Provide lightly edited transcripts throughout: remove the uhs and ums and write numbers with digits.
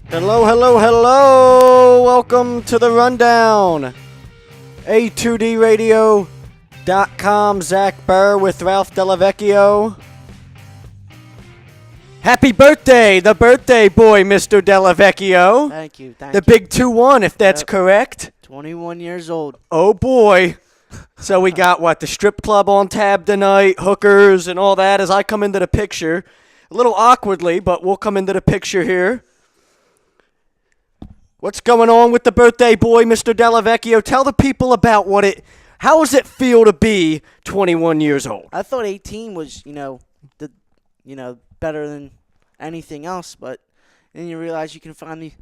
Hello, hello, hello. Welcome to the Rundown. A2DRadio.com. Zach Burr with Ralph Delavecchio. Happy birthday, the birthday boy, Mr. Delavecchio. Thank you. The big 2-1, if that's correct. 21 years old. Oh, boy. So we got, the strip club on tab tonight, hookers and all that as I come into the picture. A little awkwardly, but we'll come into the picture here. What's going on with the birthday boy, Mr. Delavecchio? Tell the people about how does it feel to be 21 years old? I thought 18 was, better than anything else, but then you realize you can finally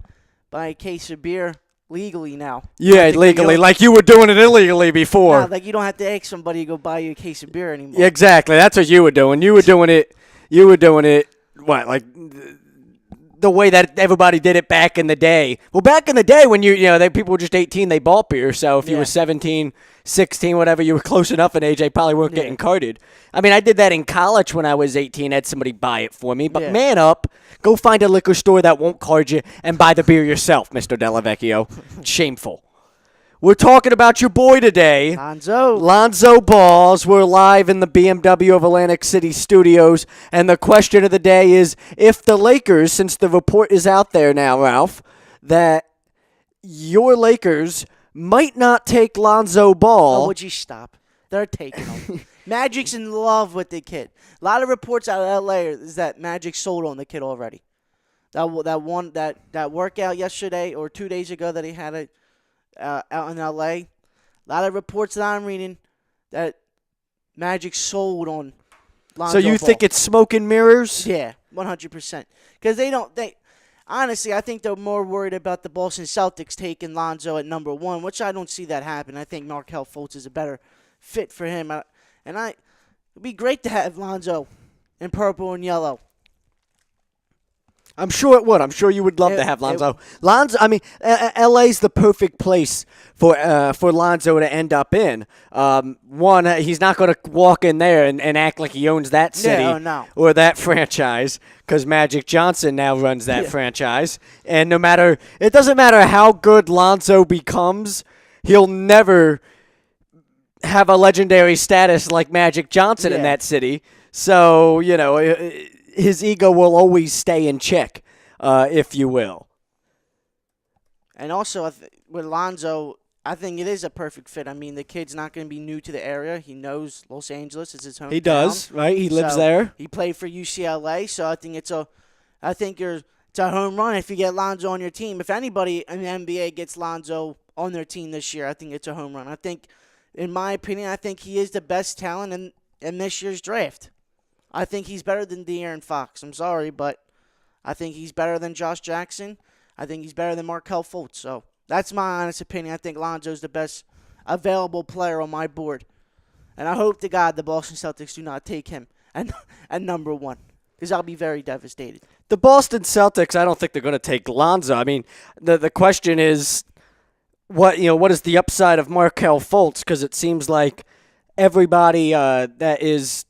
buy a case of beer legally now. Yeah, legally, like you were doing it illegally before. No, like you don't have to ask somebody to go buy you a case of beer anymore. Yeah, exactly. That's what you were doing. You were doing it, the way that everybody did it back in the day. Well, back in the day when people were just 18, they bought beer. So if you were 17, 16, whatever, you were close enough in age, they probably weren't getting carded. I mean, I did that in college when I was 18. I had somebody buy it for me. But man up, go find a liquor store that won't card you and buy the beer yourself, Mr. Delavecchio. Shameful. We're talking about your boy today, Lonzo Ball. We're live in the BMW of Atlantic City studios, and the question of the day is, if the Lakers, since the report is out there now, Ralph, that your Lakers might not take Lonzo Ball. Oh, would you stop? They're taking him. Magic's in love with the kid. A lot of reports out of L.A. is that Magic sold on the kid already. That workout yesterday or 2 days ago that he had out in L.A. A lot of reports that I'm reading that Magic sold on Lonzo So you Ball. think it's smoke and mirrors? Yeah, 100%. Because honestly, I think they're more worried about the Boston Celtics taking Lonzo at number 1, which I don't see that happen. I think Markelle Fultz is a better fit for him. It'd be great to have Lonzo in purple and yellow. I'm sure it would. I'm sure you would love to have Lonzo. LA's the perfect place for Lonzo to end up in. One, he's not going to walk in there and act like he owns that city or that franchise, because Magic Johnson now runs that franchise. And it doesn't matter how good Lonzo becomes, he'll never have a legendary status like Magic Johnson in that city. So, his ego will always stay in check, if you will. And also, with Lonzo, I think it is a perfect fit. I mean, the kid's not going to be new to the area. He knows Los Angeles is his hometown. He does, right? He lives there. He played for UCLA, so I think it's a home run if you get Lonzo on your team. If anybody in the NBA gets Lonzo on their team this year, I think it's a home run. I think, in my opinion, he is the best talent in this year's draft. I think he's better than De'Aaron Fox. I'm sorry, but I think he's better than Josh Jackson. I think he's better than Markelle Fultz. So that's my honest opinion. I think Lonzo's the best available player on my board. And I hope to God the Boston Celtics do not take him at number 1, because I'll be very devastated. The Boston Celtics, I don't think they're going to take Lonzo. I mean, the question is, what is the upside of Markelle Fultz? Because it seems like everybody that is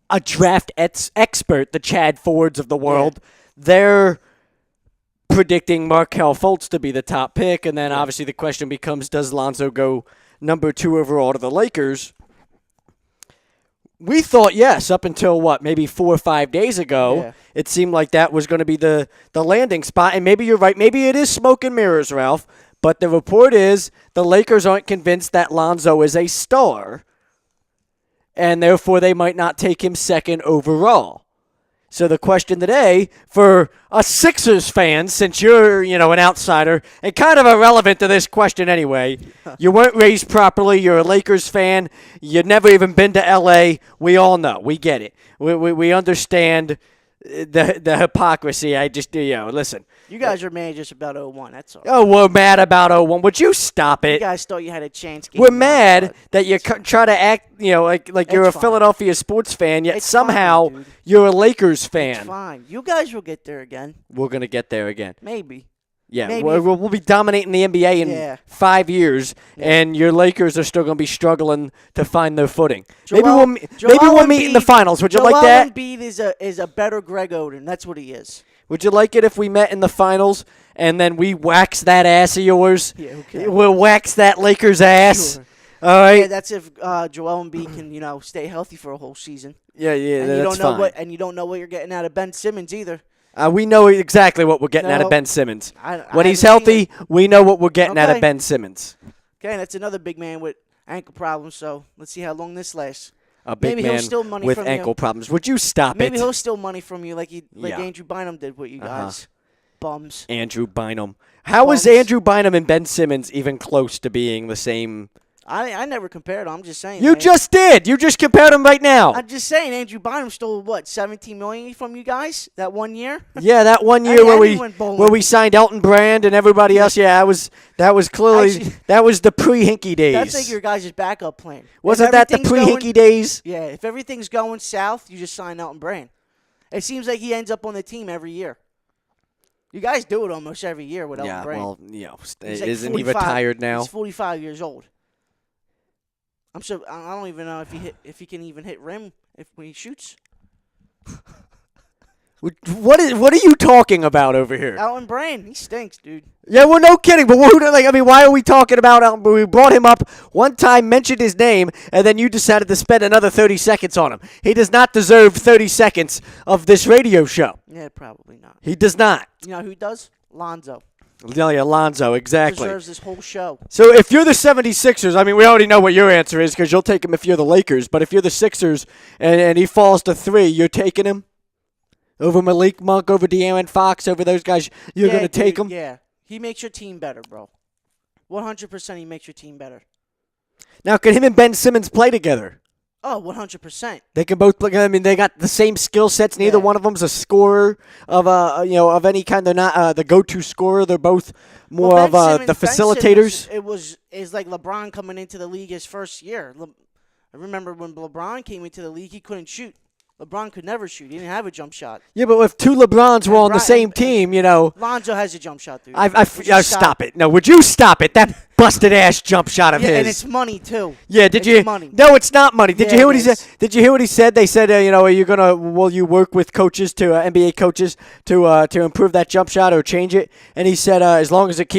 a draft expert, the Chad Fords of the world, they're predicting Markelle Fultz to be the top pick. And then obviously the question becomes, does Lonzo go number 2 overall to the Lakers? We thought yes, up until maybe 4 or 5 days ago. Yeah. It seemed like that was going to be the landing spot. And maybe you're right. Maybe it is smoke and mirrors, Ralph. But the report is the Lakers aren't convinced that Lonzo is a star, and therefore they might not take him 2nd overall. So the question today, for a Sixers fan, since you're, an outsider, and kind of irrelevant to this question anyway, you weren't raised properly, you're a Lakers fan, you've never even been to L.A., we all know, we get it. We understand the hypocrisy. I just, listen. You guys are mad just about 0-1, that's all. Oh, we're mad about 0-1. Would you stop it? You guys thought you had a chance. We're mad that you try to act, like you're a Philadelphia sports fan, yet somehow you're a Lakers fan. It's fine. You guys will get there again. We're going to get there again. Maybe. Yeah, Maybe we'll be dominating the NBA in 5 years, and your Lakers are still going to be struggling to find their footing. Maybe we'll meet in the finals. Would you like that? Joel Embiid is a better Greg Oden. That's what he is. Would you like it if we met in the finals and then we wax that ass of yours? Yeah, okay. We'll wax that Lakers ass. Sure. All right. Yeah, that's if Joel Embiid can stay healthy for a whole season. Yeah, and that's fine. You don't know what you're getting out of Ben Simmons either. We know exactly what we're getting out of Ben Simmons. When he's healthy, we know what we're getting out of Ben Simmons. Okay, that's another big man with ankle problems, so let's see how long this lasts. A big man with ankle problems. Would you stop it? Maybe he'll steal money from you like Andrew Bynum did with you guys. Bums. Andrew Bynum. How is Andrew Bynum and Ben Simmons even close to being the same? I never compared them. I'm just saying. You just did. You just compared them right now. I'm just saying. Andrew Bynum stole $17 million from you guys that 1 year. Yeah, that 1 year where we signed Elton Brand and everybody else. Yeah, that was clearly that was the pre-Hinkie days. That's like your guys' backup plan. Wasn't that the pre-Hinkie days? Yeah. If everything's going south, you just sign Elton Brand. It seems like he ends up on the team every year. You guys do it almost every year with Elton Brand. Yeah, well, isn't he retired now? He's 45 years old. I'm sure. I don't even know if he can even hit rim when he shoots. What are you talking about over here? Elton Brand, he stinks, dude. Yeah, well, no kidding. But why are we talking about Elton? We brought him up one time, mentioned his name, and then you decided to spend another 30 seconds on him. He does not deserve 30 seconds of this radio show. Yeah, probably not. He does not. You know who does? Lonzo. Yeah, Lonzo, exactly. Deserves this whole show. So if you're the 76ers, we already know what your answer is because you'll take him if you're the Lakers. But if you're the Sixers and he falls to 3, you're taking him? Over Malik Monk, over De'Aaron Fox, over those guys, you're going to take him? Yeah. He makes your team better, bro. 100% he makes your team better. Now, can him and Ben Simmons play together? Oh, 100%. They can both play. They got the same skill sets. Neither one of them's a scorer of any kind. They're not the go-to scorer. They're both more of the facilitators. It's like LeBron coming into the league his first year. I remember when LeBron came into the league, he couldn't shoot. LeBron could never shoot. He didn't have a jump shot. Yeah, but if two LeBrons were on the same team, Lonzo has a jump shot, dude. Stop it. No, would you stop it? That busted-ass jump shot of his. And it's money, too. Yeah, it's money. No, it's not money. Did you hear what he said? Did you hear what he said? They said, will you work with coaches NBA coaches to improve that jump shot or change it? And he said, as long as it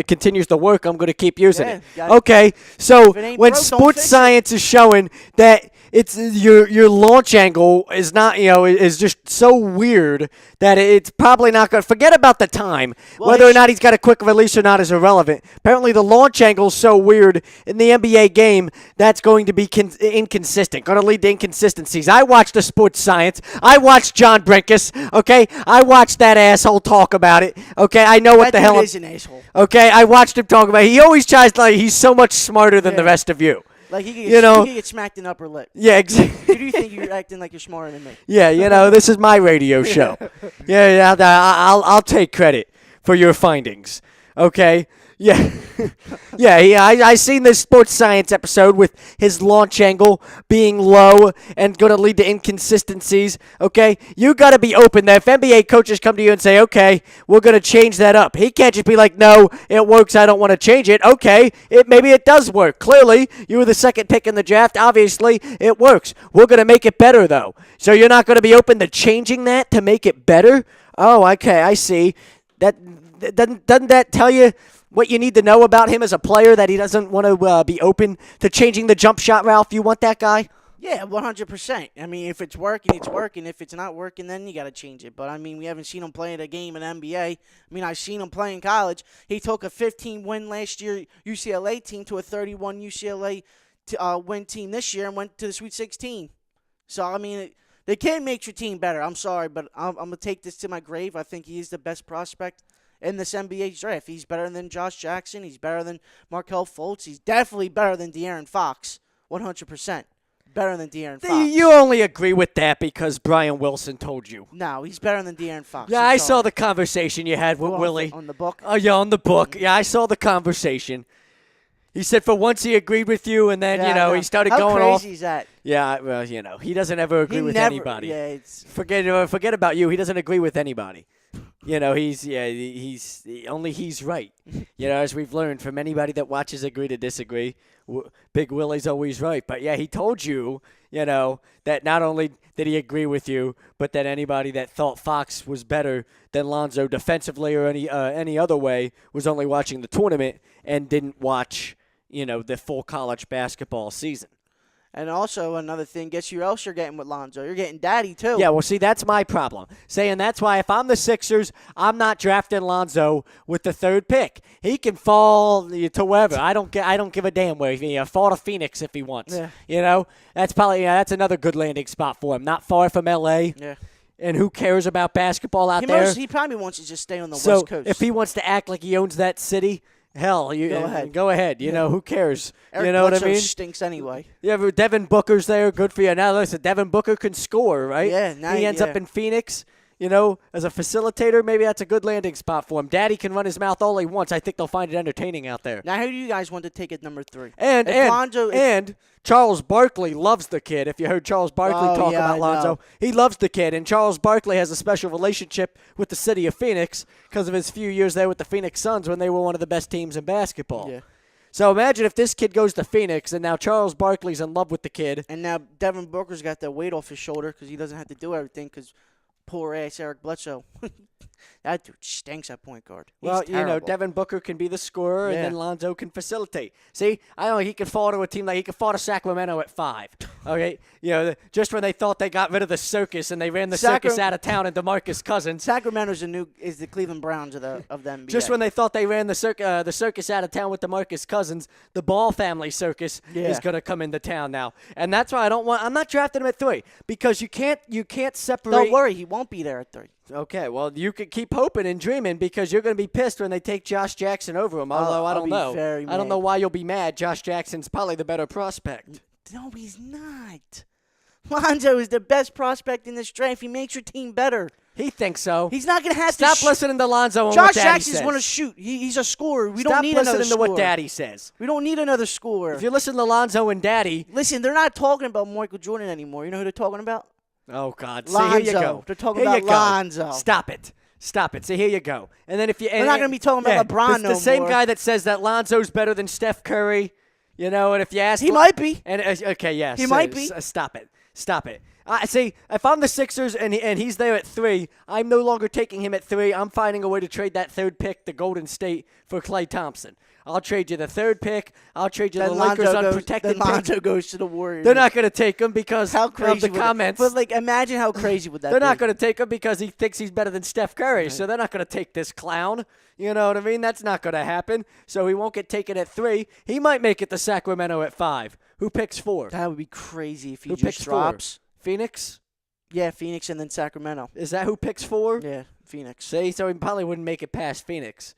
continues to work, I'm going to keep using it. Okay, so when sports science is showing that it's your launch angle is not is just so weird that it's probably not going to forget about the time. Whether or not he's got a quick release or not is irrelevant. Apparently the launch angle is so weird in the NBA game that's going to be inconsistent, going to lead to inconsistencies. I watched the sports science. I watched John Brinkus. Okay, I watched that asshole talk about it. Okay, I know what the hell. That dude is an asshole. Okay, I watched him talk about it. He always tries he's so much smarter than the rest of you. Like he could get smacked in the upper lip. Yeah, exactly. Who do you think you're acting like you're smarter than me? Yeah, this is my radio show. Yeah, I'll take credit for your findings. Okay. Yeah, I seen this sports science episode with his launch angle being low and going to lead to inconsistencies, okay? You got to be open that if NBA coaches come to you and say, okay, we're going to change that up. He can't just be like, no, it works, I don't want to change it. Okay, maybe it does work. Clearly, you were the second pick in the draft. Obviously, it works. We're going to make it better, though. So you're not going to be open to changing that to make it better? Oh, okay, I see. Doesn't that tell you what you need to know about him as a player, that he doesn't want to be open to changing the jump shot, Ralph? You want that guy? Yeah, 100%. If it's working, it's working. If it's not working, then you got to change it. But, we haven't seen him play in a game in NBA. I've seen him play in college. He took a 15-win last year UCLA team to a 31 UCLA win team this year and went to the Sweet 16. So, they can make your team better. I'm sorry, but I'm going to take this to my grave. I think he is the best prospect in this NBA draft. He's better than Josh Jackson. He's better than Markelle Fultz. He's definitely better than De'Aaron Fox. 100%. Better than De'Aaron Fox. You only agree with that because Brian Wilson told you. No, he's better than De'Aaron Fox. Yeah, I saw the conversation you had with Willie. On the book? Oh, yeah, on the book. Yeah, I saw the conversation. He said for once he agreed with you, and then, he started going off. How crazy is that? Yeah, well, he doesn't ever agree with anybody. Yeah, Forget about you. He doesn't agree with anybody. only he's right. As we've learned from anybody that watches Agree to Disagree, Big Willie's always right. But yeah, he told you, that not only did he agree with you, but that anybody that thought Fox was better than Lonzo defensively or any other way was only watching the tournament and didn't watch, the full college basketball season. And also, another thing, guess who else you're getting with Lonzo? You're getting Daddy, too. Yeah, well, see, that's my problem. Saying that's why if I'm the Sixers, I'm not drafting Lonzo with the third pick. He can fall to wherever. I don't give a damn where he fall to Phoenix if he wants. Yeah. That's probably that's another good landing spot for him. Not far from L.A. Yeah. And who cares about basketball out there? He probably wants to just stay on the So West Coast. if he wants to act like he owns that city, hell, go ahead. Who cares? Eric you know Bledsoe what I mean? Stinks anyway. Yeah, but Devin Booker's there. Good for you. Now listen, Devin Booker can score, right? Yeah. Now he ends up in Phoenix. As a facilitator, maybe that's a good landing spot for him. Daddy can run his mouth all he wants. I think they'll find it entertaining out there. Now, who do you guys want to take at number 3? And Charles Barkley loves the kid. If you heard Charles Barkley talk about Lonzo, he loves the kid. And Charles Barkley has a special relationship with the city of Phoenix because of his few years there with the Phoenix Suns when they were one of the best teams in basketball. Yeah. So imagine if this kid goes to Phoenix and now Charles Barkley's in love with the kid. And now Devin Booker's got the weight off his shoulder because he doesn't have to do everything because poor ass Eric Bledsoe. That dude stinks at point guard. He's terrible. Devin Booker can be the scorer, and then Lonzo can facilitate. See, I don't know, he could fall to a team he could fall to Sacramento at 5. Okay, just when they thought they got rid of the circus and they ran the circus out of town and DeMarcus Cousins. Sacramento's is the Cleveland Browns of the NBA. Just when they thought they ran the circus out of town with DeMarcus Cousins, the Ball family circus is going to come into town now, and that's why I'm not drafting him at 3 because you can't separate. Don't worry, he won't be there at 3. Okay, well, you could keep hoping and dreaming because you're going to be pissed when they take Josh Jackson over him. Although I don't know. I don't know why you'll be mad. Josh Jackson's probably the better prospect. No, he's not. Lonzo is the best prospect in this draft. He makes your team better. He thinks so. He's not going to have Stop listening to Lonzo and Josh what Daddy Jackson's says. going to shoot. He's a scorer. We Stop don't need another scorer. listening to what Daddy says. We don't need another scorer. If you listen to Lonzo and Daddy. Listen, they're not talking about Michael Jordan anymore. You know who they're talking about? Oh, God. Lonzo. See, here you go. They're talking about Lonzo. Stop it. See, here you go. And then if you, they're not going to be talking about LeBron no more. The same guy that says that Lonzo's better than Steph Curry, and if you ask, he might be. And okay, yes, he might be. Stop it. See, if I'm the Sixers and he's there at 3, I'm no longer taking him at 3. I'm finding a way to trade that third pick to Golden State for Klay Thompson. I'll trade you the third pick. I'll trade you the Lakers unprotected pick. Then Lonzo goes to the Warriors. They're not going to take him because of the comments. But, imagine how crazy would that be. They're not going to take him because he thinks he's better than Steph Curry, so they're not going to take this clown. You know what I mean? That's not going to happen. So he won't get taken at 3. He might make it to Sacramento at 5. Who picks 4? That would be crazy if he just picks drops. 4? Phoenix? Yeah, Phoenix and then Sacramento. Is that who picks 4? Yeah, Phoenix. See, so he probably wouldn't make it past Phoenix.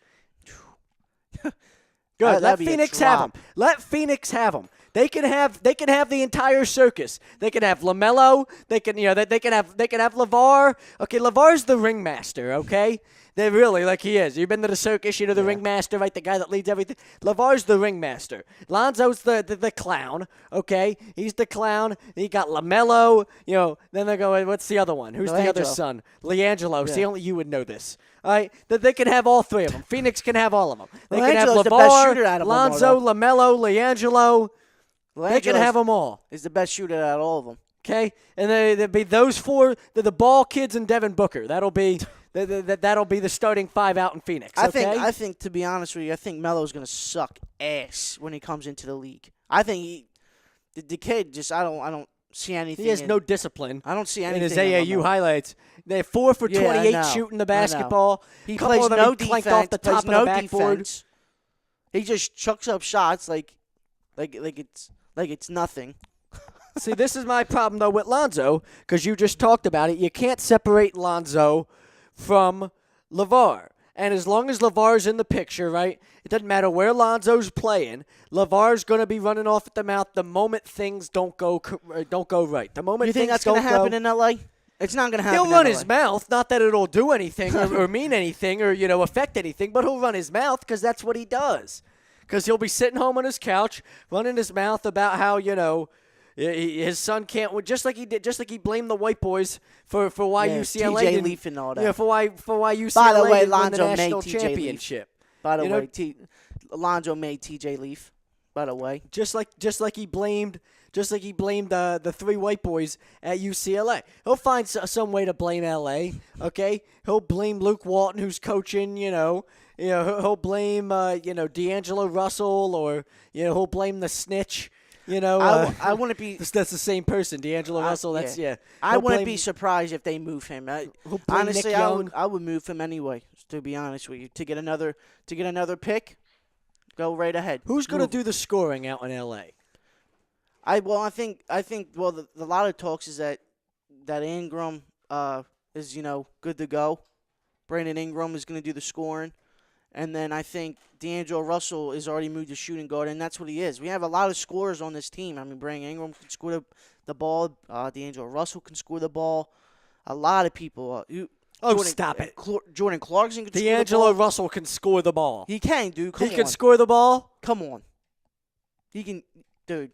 Good. Let Phoenix have him. Let Phoenix have him. They can have the entire circus. They can have LaMelo. They can have Lavar. Okay, Lavar's the ringmaster. Okay, they really he is. You've been to the circus, the ringmaster, right? The guy that leads everything. Lavar's the ringmaster. Lonzo's the clown. Okay, he's the clown. You got LaMelo. Then they go. What's the other one? Who's the other son? LiAngelo. Yeah. See, only you would know this. All right, that they can have all 3 of them. Phoenix can have all of them. They can have LaVar, Lonzo, LaMelo, LiAngelo. They can have them all. Is the best shooter out of all of them. Okay, and there'll be those 4. The Ball kids and Devin Booker. That'll be the starting 5 out in Phoenix. Okay? I think to be honest with you, I think Melo's going to suck ass when he comes into the league. I think the kid just I don't see anything. He has no discipline. I don't see anything in his AAU highlights. They're 4 for 28 shooting the basketball. He plays no defense. Off the top of the backboard. Defense. He just chucks up shots like it's nothing. See, this is my problem though with Lonzo because you just talked about it. You can't separate Lonzo from Lavar. And as long as Lavar's in the picture, right, it doesn't matter where Lonzo's playing. Lavar's going to be running off at the mouth the moment things don't go right. The moment you think that's going to happen in L.A.? It's not going to happen. He'll run his mouth. Not that it'll do anything or mean anything or affect anything, but he'll run his mouth because that's what he does. Because he'll be sitting home on his couch, running his mouth about how His son can't win, just like he did, just like he blamed the white boys for why UCLA TJ didn't, Leaf and all that. Yeah, for why UCLA By the way, didn't win the Lonzo made national TJ championship. By the way, Lonzo made TJ Leaf. By the way, just like he blamed the three white boys at UCLA. He'll find some way to blame LA. Okay, he'll blame Luke Walton, who's coaching. He'll blame D'Angelo Russell, or he'll blame the snitch. I wouldn't be. That's the same person, D'Angelo Russell. That's yeah. I wouldn't be surprised if they move him. Honestly, I would move him anyway. To be honest with you, to get another pick, go right ahead. Who's going to do the scoring out in LA? I think the lot of talks is that Ingram is good to go. Brandon Ingram is going to do the scoring. And then I think D'Angelo Russell is already moved to shooting guard, and that's what he is. We have a lot of scorers on this team. I mean, Brandon Ingram can score the ball. D'Angelo Russell can score the ball. A lot of people. Stop it. Jordan Clarkson can score the ball. D'Angelo Russell can score the ball. He can, dude. Come on. He can score the ball? Come on. He can, dude.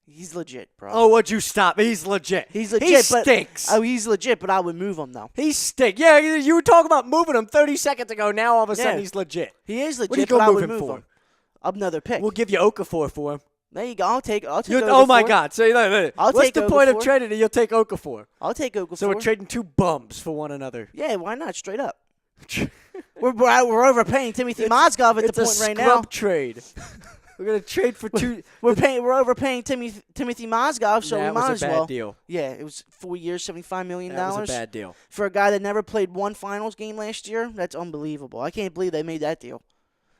He's legit, bro. Oh, would you stop? He's legit. He's legit. He stinks. He's legit, but I would move him, though. He stinks. Yeah, you were talking about moving him 30 seconds ago. Now all of a sudden he's legit. He is legit, what are you but I move would him move for? him. Another pick. We'll give you Okafor for him. There you go. I'll take Okafor. Oh, my God. So, what's the point of Okafor. trading it? You'll take Okafor. I'll take Okafor. So we're trading two bums for one another. Yeah, why not? Straight up. we're overpaying Timothy Mozgov at the point right now. It's a scrub trade. We're gonna trade for two. We're overpaying Timothy Mozgov, so we might as well. That was a bad deal. Yeah, it was 4 years, $75 million. That was a bad deal for a guy that never played one finals game last year. That's unbelievable. I can't believe they made that deal.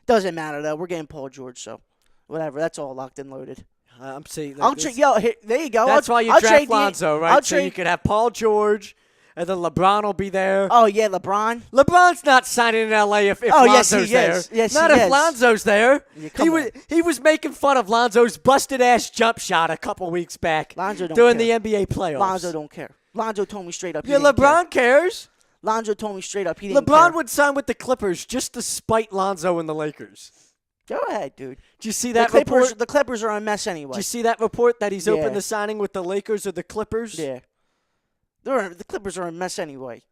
Doesn't matter though. We're getting Paul George, so whatever. That's all locked and loaded. I'm saying. There you go. That's why you draft Lonzo, right? So you could have Paul George. And then LeBron will be there. Oh, yeah, LeBron. LeBron's not signing in L.A. if Lonzo's there. Yes, not if Lonzo's there. Yeah, he was making fun of Lonzo's busted-ass jump shot a couple weeks back during the NBA playoffs. Lonzo don't care. Lonzo told me straight up. LeBron cares. Lonzo told me straight up he didn't LeBron care. would sign with the Clippers just to spite Lonzo and the Lakers. Go ahead, dude. Do you see that report? The Clippers are a mess anyway. Do you see that report that he's open to signing with the Lakers or the Clippers? Yeah. The Clippers are a mess anyway.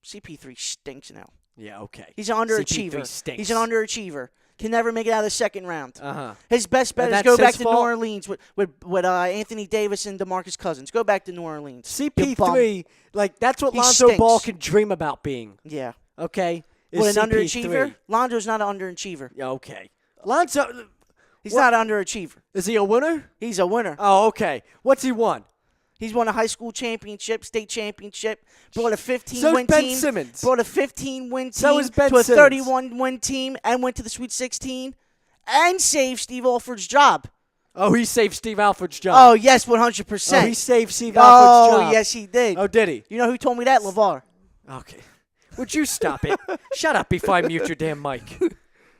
CP3 stinks now. Yeah, okay. He's an underachiever. CP3 stinks. He's an underachiever. Can never make it out of the second round. Uh-huh. His best bet is go back to New Orleans with Anthony Davis and DeMarcus Cousins. Go back to New Orleans. CP3, that's what Lonzo Ball can dream about being. Yeah. Okay? What, an underachiever? Lonzo's not an underachiever. Yeah, okay. Lonzo... He's not an underachiever. Is he a winner? He's a winner. Oh, okay. What's he won? He's won a high school championship, state championship, brought a 15-win Ben team. Simmons. Brought a 15-win team to a 31-win team and went to the Sweet 16 and saved Steve Alford's job. Oh, he saved Steve Alford's job. Oh, yes, 100%. Oh, he saved Steve Alford's job. Oh, yes, he did. Oh, did he? You know who told me that? Lavar. Okay. Would you stop it? Shut up before I mute your damn mic.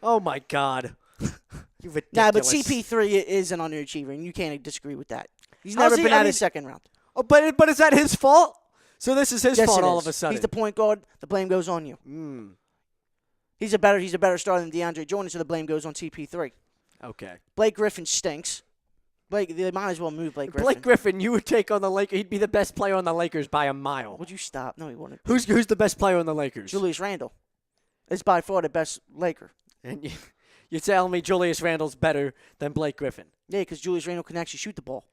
Oh, my God. You ridiculous. Nah, but CP3 is an underachiever, and you can't disagree with that. He's never been out of the second round. Oh, but is that his fault? So this is his fault all of a sudden. He's the point guard. The blame goes on you. He's a better star than DeAndre Jordan, so the blame goes on CP3. Okay. Blake Griffin stinks. They might as well move Blake Griffin. Blake Griffin, you would take on the Lakers. He'd be the best player on the Lakers by a mile. Would you stop? No, he wouldn't. Who's the best player on the Lakers? Julius Randle. Is by far the best Laker. And you're telling me Julius Randle's better than Blake Griffin? Yeah, because Julius Randle can actually shoot the ball.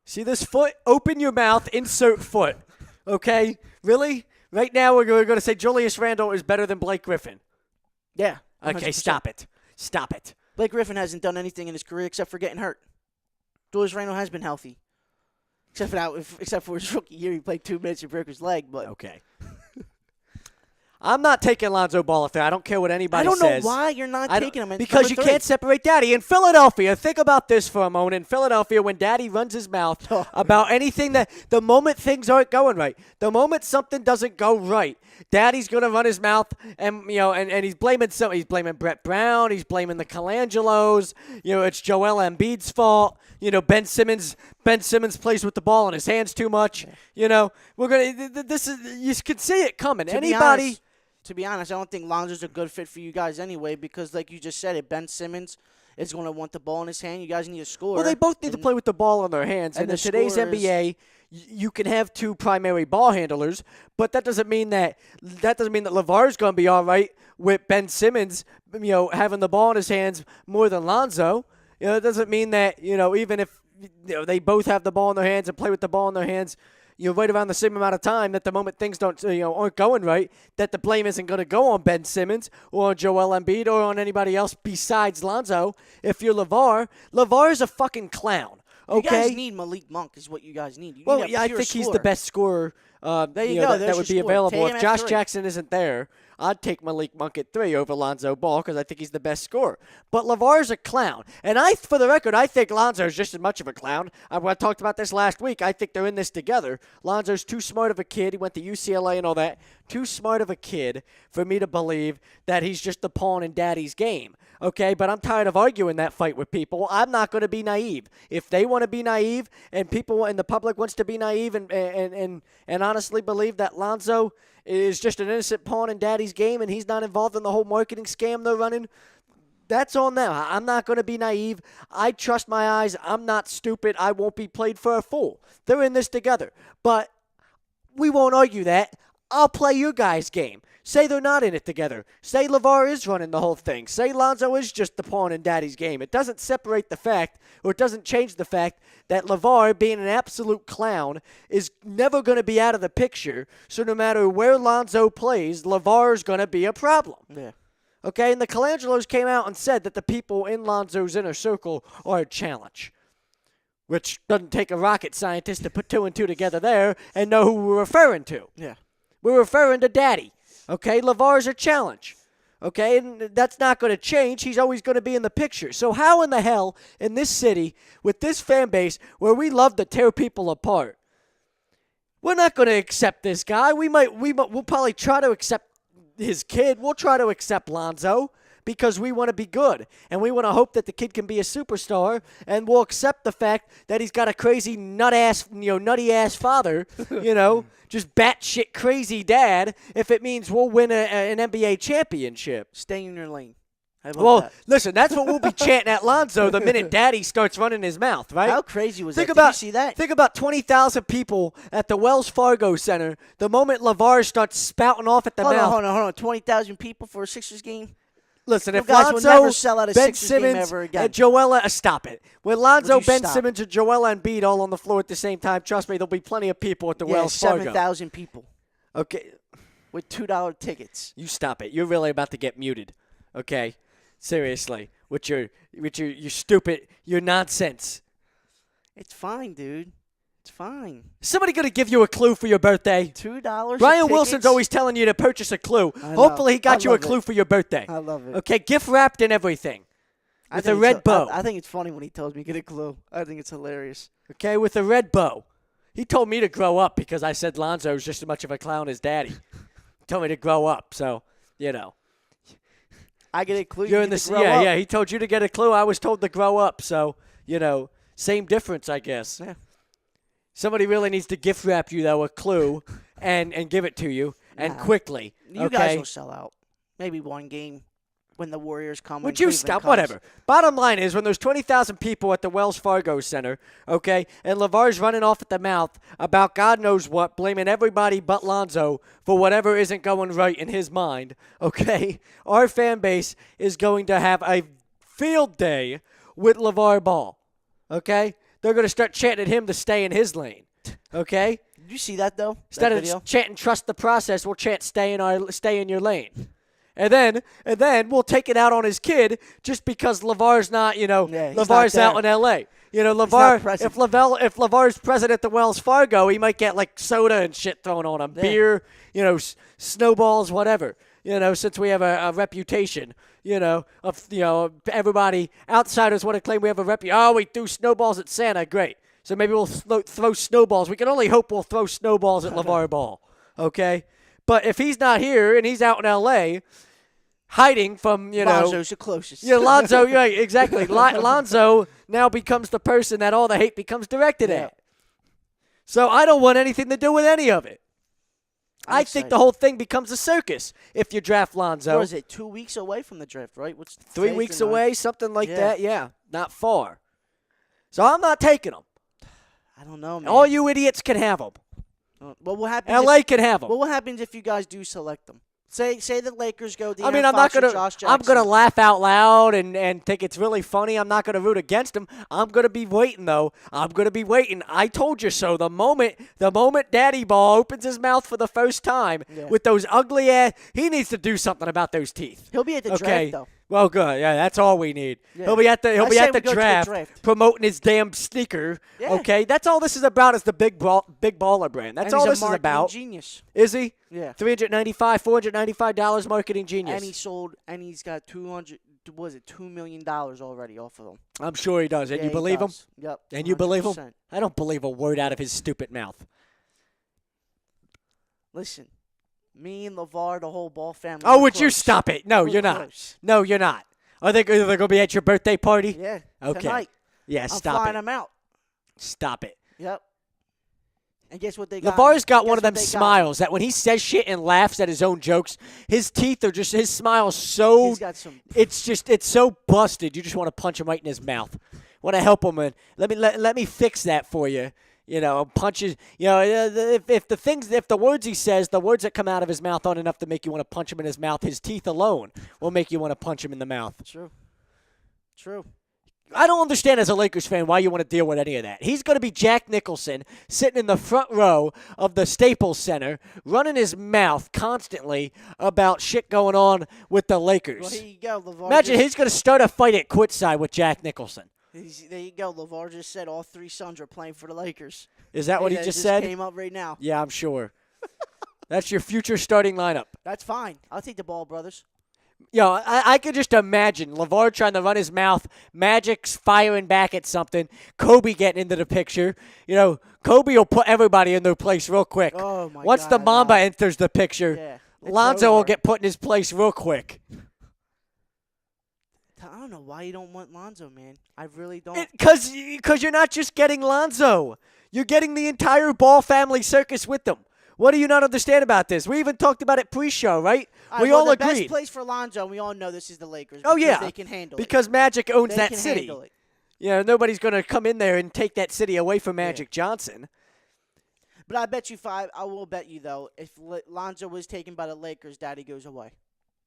See this foot? Open your mouth, insert foot. Okay? Really? Right now we're going to say Julius Randle is better than Blake Griffin. Yeah. 100%. Okay, stop it. Stop it. Blake Griffin hasn't done anything in his career except for getting hurt. Julius Randle has been healthy. Except for his rookie year, he played 2 minutes and broke his leg. But okay. I'm not taking Lonzo Ball if there. I don't care what anybody says. I don't know why you're not taking him. Because you can't separate Daddy. In Philadelphia, think about this for a moment. In Philadelphia, when Daddy runs his mouth about anything that the moment things aren't going right, the moment something doesn't go right, Daddy's going to run his mouth and he's blaming he's blaming Brett Brown, he's blaming the Colangelos. It's Joel Embiid's fault. Ben Simmons plays with the ball in his hands too much. We're going to you can see it coming. To be honest, I don't think Lonzo's a good fit for you guys anyway because, like you just said, Ben Simmons is going to want the ball in his hand. You guys need to score. Well, they both need to play with the ball in their hands. And in today's NBA, you can have two primary ball handlers, but that doesn't mean that LeVar's going to be all right with Ben Simmons, having the ball in his hands more than Lonzo. It doesn't mean that, even if they both have the ball in their hands and play with the ball in their hands, right around the same amount of time, that the moment things aren't going right, that the blame isn't going to go on Ben Simmons or on Joel Embiid or on anybody else besides Lonzo. If you're LeVar is a fucking clown. Okay? You guys need Malik Monk is what you guys need. I think he's the best scorer there you go. That would be available. If Josh Jackson isn't there, I'd take Malik Monk at 3 over Lonzo Ball because I think he's the best scorer. But LeVar's a clown. And for the record, I think Lonzo's just as much of a clown. I talked about this last week. I think they're in this together. Lonzo's too smart of a kid. He went to UCLA and all that. Too smart of a kid for me to believe that he's just a pawn in daddy's game. Okay, but I'm tired of arguing that fight with people. I'm not going to be naive. If they want to be naive and people in the public wants to be naive and honestly believe that Lonzo is just an innocent pawn in daddy's game and he's not involved in the whole marketing scam they're running, that's on them. I'm not going to be naive. I trust my eyes. I'm not stupid. I won't be played for a fool. They're in this together. But we won't argue that. I'll play your guys' game. Say they're not in it together. Say LeVar is running the whole thing. Say Lonzo is just the pawn in daddy's game. It doesn't separate the fact, or it doesn't change the fact that LeVar, being an absolute clown, is never going to be out of the picture. So no matter where Lonzo plays, LeVar is going to be a problem. Yeah. Okay, and the Colangelos came out and said that the people in Lonzo's inner circle are a challenge, which doesn't take a rocket scientist to put 2 and 2 together there and know who we're referring to. Yeah. We're referring to Daddy. Okay, LeVar's a challenge. Okay, and that's not going to change. He's always going to be in the picture. So how in the hell, in this city, with this fan base, where we love to tear people apart, we're not going to accept this guy. We'll probably try to accept his kid. We'll try to accept Lonzo because we want to be good. And we want to hope that the kid can be a superstar. And we'll accept the fact that he's got a crazy nutty-ass father, just batshit crazy dad, if it means we'll win an NBA championship. Stay in your lane. Listen, that's what we'll be chanting at Lonzo the minute Daddy starts running his mouth, right? How crazy was that? Did you see that? Think about 20,000 people at the Wells Fargo Center the moment LeVar starts spouting off at the mouth. Hold on. 20,000 people for a Sixers game? Listen, if guys Lonzo, will never sell out a Ben Sixers game Simmons, ever again. and Joel, stop it. When Lonzo, Ben stop? Simmons, and Joel Embiid all on the floor at the same time, trust me, there'll be plenty of people at the Wells Fargo. 7,000 people. Okay. With $2 tickets. You stop it. You're really about to get muted. Okay? Seriously. With your stupid, your nonsense. It's fine, dude. It's fine. Somebody going to give you a clue for your birthday? $2 Brian Wilson's always telling you to purchase a clue. Hopefully he got you a clue for your birthday. I love it. Okay, gift wrapped and everything. With a red bow. I think it's funny when he tells me get a clue. I think it's hilarious. Okay, with a red bow. He told me to grow up because I said Lonzo's just as much of a clown as Daddy. He told me to grow up, so, I get a clue. You're in the yeah. He told you to get a clue. I was told to grow up, so same difference, I guess. Yeah. Somebody really needs to gift wrap you though a clue and give it to you and quickly. You guys will sell out. Maybe one game when the Warriors come. Would you stop? Whatever. Bottom line is, when there's 20,000 people at the Wells Fargo Center, okay, and LeVar's running off at the mouth about God knows what, blaming everybody but Lonzo for whatever isn't going right in his mind, okay, our fan base is going to have a field day with LeVar Ball, okay? They're going to start chanting at him to stay in his lane, okay? Did you see that, though? Instead of chanting trust the process, we'll chant stay in your lane. And then we'll take it out on his kid just because LeVar's not, LeVar's out in L.A. LeVar, if LeVar's present at the Wells Fargo, he might get, soda and shit thrown on him. Yeah. Beer, snowballs, whatever. Since we have a reputation, of everybody, outsiders want to claim we have a reputation. Oh, we threw snowballs at Santa. Great. So maybe we'll throw snowballs. We can only hope we'll throw snowballs at LeVar Ball. Okay? But if he's not here and he's out in L.A., hiding from, Lonzo's the closest. Yeah, Lonzo, yeah, exactly. Lonzo now becomes the person that all the hate becomes directed at. So I don't want anything to do with any of it. I think the whole thing becomes a circus if you draft Lonzo. What is it, 2 weeks away from the draft, right? 3 weeks away, something like that, yeah. Not far. So I'm not taking him. I don't know, man. All you idiots can have them. Well, what happens? LA can have them. Well, what happens if you guys do select them? Say the Lakers go. I'm not gonna. I'm gonna laugh out loud and think it's really funny. I'm not gonna root against him. I'm gonna be waiting though. I'm gonna be waiting. I told you so. The moment Daddy Ball opens his mouth for the first time with those ugly ass, he needs to do something about those teeth. He'll be at the draft though. Well, good. Yeah, that's all we need. Yeah. He'll be at the draft promoting his damn sneaker. Yeah. Okay, that's all this is about. Is the big baller brand. That's all this is about. Genius. Is he? Yeah. $495 marketing genius. And he's got $2 million already off of them. I'm sure he does. And you believe him? Yep. And you 100%. Believe him? I don't believe a word out of his stupid mouth. Listen. Me and Lavar, the whole Ball family. Oh, would you stop it? No, you're not. No, you're not. Are they going to be at your birthday party? Yeah. Okay. Tonight. Yeah, stop it. I'm flying them out. Stop it. Yep. And guess what they got? Lavar's got one of them smiles that when he says shit and laughs at his own jokes, his teeth are just, his smile's so, he's got some. It's so busted. You just want to punch him right in his mouth. Want to help him, and let me fix that for you. You know, punches. You know, if the words he says, the words that come out of his mouth aren't enough to make you want to punch him in his mouth, his teeth alone will make you want to punch him in the mouth. True. I don't understand as a Lakers fan why you want to deal with any of that. He's going to be Jack Nicholson sitting in the front row of the Staples Center, running his mouth constantly about shit going on with the Lakers. Well, here you go, LeVar. Imagine he's going to start a fight at Quitside with Jack Nicholson. There you go. LeVar just said all three sons are playing for the Lakers. Is that what he just said? Came up right now. Yeah, I'm sure. That's your future starting lineup. That's fine. I'll take the Ball brothers. Yo, I could just imagine LeVar trying to run his mouth, Magic's firing back at something, Kobe getting into the picture. You know, Kobe will put everybody in their place real quick. Oh, my God. Once the Mamba enters the picture, Lonzo will get put in his place real quick. I don't know why you don't want Lonzo, man. I really don't. Because you're not just getting Lonzo. You're getting the entire Ball family circus with them. What do you not understand about this? We even talked about it pre-show, right? We all agreed. The best place for Lonzo, we all know this is the Lakers. Oh, yeah. They can handle it. Because Magic owns that city. Handle it. You know, nobody's going to come in there and take that city away from Magic Johnson. But I bet you I will bet you, though, if Lonzo was taken by the Lakers, Daddy goes away.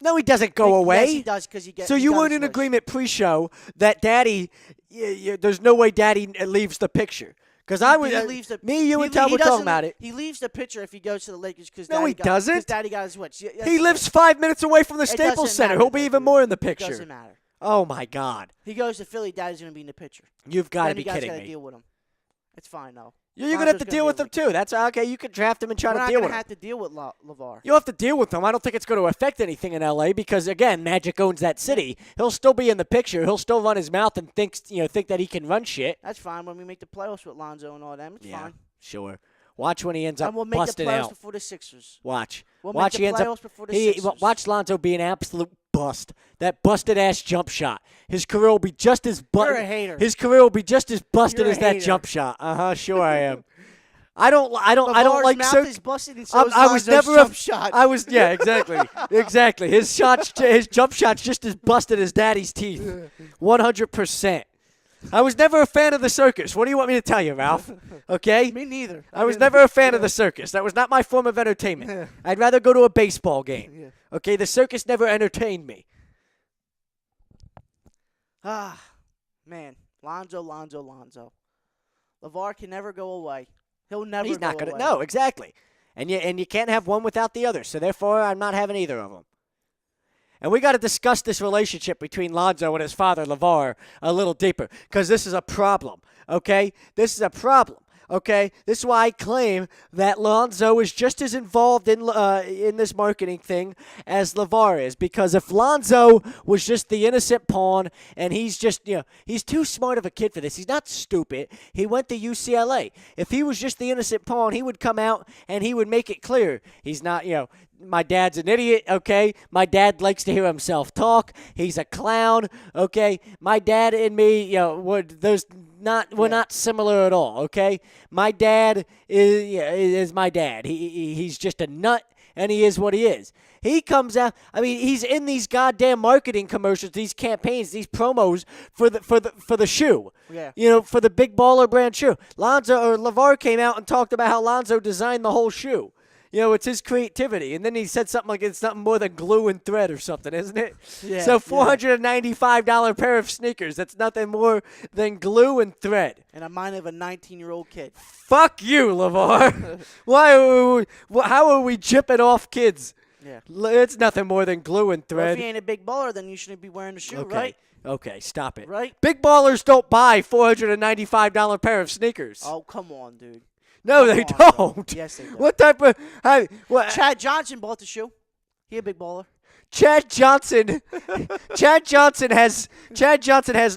No, he doesn't go away. Yes, he does because he gets. So you weren't in agreement pre-show that Daddy, there's no way Daddy leaves the picture. Because I was, me, you, and Tom were talking about it. He leaves the picture if he goes to the Lakers because he doesn't. Because Daddy got his switch. He lives 5 minutes away from the Staples Center. He'll be even more in the picture. It doesn't matter. Oh my God. He goes to Philly. Daddy's gonna be in the picture. You've got to be kidding me. You guys got to deal with him. It's fine though. You're going to have to deal with him, too. That's okay. You can draft him and try to deal with him. We're not going to have to deal with Lavar. You'll have to deal with him. I don't think it's going to affect anything in L.A. because, again, Magic owns that city. He'll still be in the picture. He'll still run his mouth and think that he can run shit. That's fine when we make the playoffs with Lonzo and all them. It's fine. Sure. Watch when he ends up busting out. And we'll make the playoffs before the Sixers. Watch. We'll make the playoffs before the Sixers. Watch Lonzo be an absolute bust. That busted-ass jump shot. His career will be just as You're a hater. His career will be just as busted as that jump shot. Sure I am. I don't like mouth is busted and so I was never jump shot. Exactly. His jump shot's just as busted as Daddy's teeth. 100%. I was never a fan of the circus. What do you want me to tell you, Ralph? Okay? Me neither. I was never a fan of the circus. That was not my form of entertainment. I'd rather go to a baseball game. Okay? The circus never entertained me. Man. Lonzo. LeVar can never go away. He'll never He's not go going to. away. No, exactly. And you can't have one without the other. So, therefore, I'm not having either of them. And we got to discuss this relationship between Lonzo and his father, Lavar, a little deeper because this is a problem, okay? This is a problem, okay? This is why I claim that Lonzo is just as involved in this marketing thing as Lavar is because if Lonzo was just the innocent pawn and he's just, he's too smart of a kid for this. He's not stupid. He went to UCLA. If he was just the innocent pawn, he would come out and he would make it clear he's not, my dad's an idiot, okay? My dad likes to hear himself talk. He's a clown, okay? My dad and me, we're not similar at all, okay? My dad is my dad. He's just a nut, and he is what he is. He comes out. I mean, he's in these goddamn marketing commercials, these campaigns, these promos for the shoe. Yeah. For the Big Baller brand shoe. Lavar came out and talked about how Lonzo designed the whole shoe. It's his creativity. And then he said something like it's nothing more than glue and thread or something, isn't it? Yeah. So $495 pair of sneakers. That's nothing more than glue and thread. And a mind of a 19-year-old kid. Fuck you, Lavar. How are we chipping off kids? Yeah. It's nothing more than glue and thread. Well, if you ain't a big baller, then you shouldn't be wearing the shoe, right? Okay, stop it. Right? Big ballers don't buy $495 pair of sneakers. Oh, come on, dude. No, they don't. Yes, they do. What type of... Chad Johnson bought the shoe. He a big baller. Chad Johnson has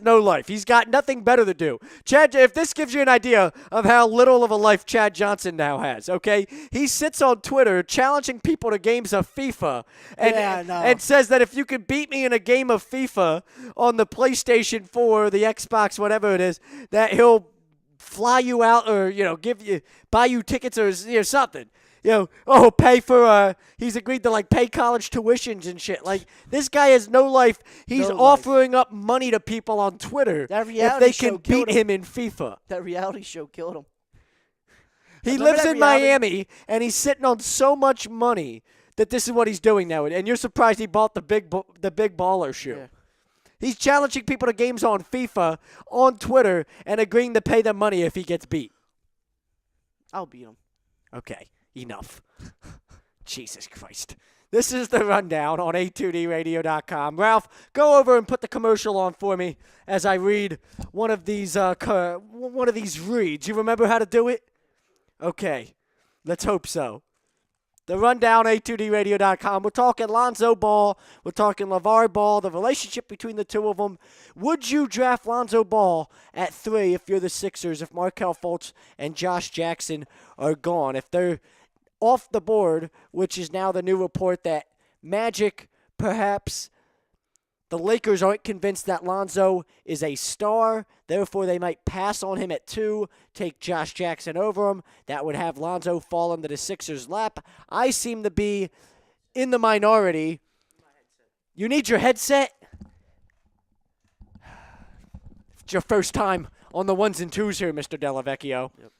no life. He's got nothing better to do. If this gives you an idea of how little of a life Chad Johnson now has, okay? He sits on Twitter challenging people to games of FIFA and says that if you could beat me in a game of FIFA on the PlayStation 4 or the Xbox, whatever it is, that he'll fly you out or, buy you tickets or something. Pay for, he's agreed to, pay college tuitions and shit. This guy has no life. He's offering up money to people on Twitter if they can beat him in FIFA. That reality show killed him. He lives in Miami, and he's sitting on so much money that this is what he's doing now. And you're surprised he bought the big baller shoe. Yeah. He's challenging people to games on FIFA on Twitter and agreeing to pay them money if he gets beat. I'll beat him. Okay. Enough. Jesus Christ. This is the rundown on A2DRadio.com. Ralph, go over and put the commercial on for me as I read one of these reads. You remember how to do it? Okay. Let's hope so. The rundown, A2DRadio.com. We're talking Lonzo Ball. We're talking Lavar Ball, the relationship between the two of them. Would you draft Lonzo Ball at 3 if you're the Sixers, if Markelle Fultz and Josh Jackson are gone? If they're off the board, which is now the new report that Magic, perhaps the Lakers aren't convinced that Lonzo is a star, therefore they might pass on him at 2, take Josh Jackson over him. That would have Lonzo fall into the Sixers' lap. I seem to be in the minority. You need your headset? It's your first time on the ones and twos here, Mr. Delavecchio. Yep.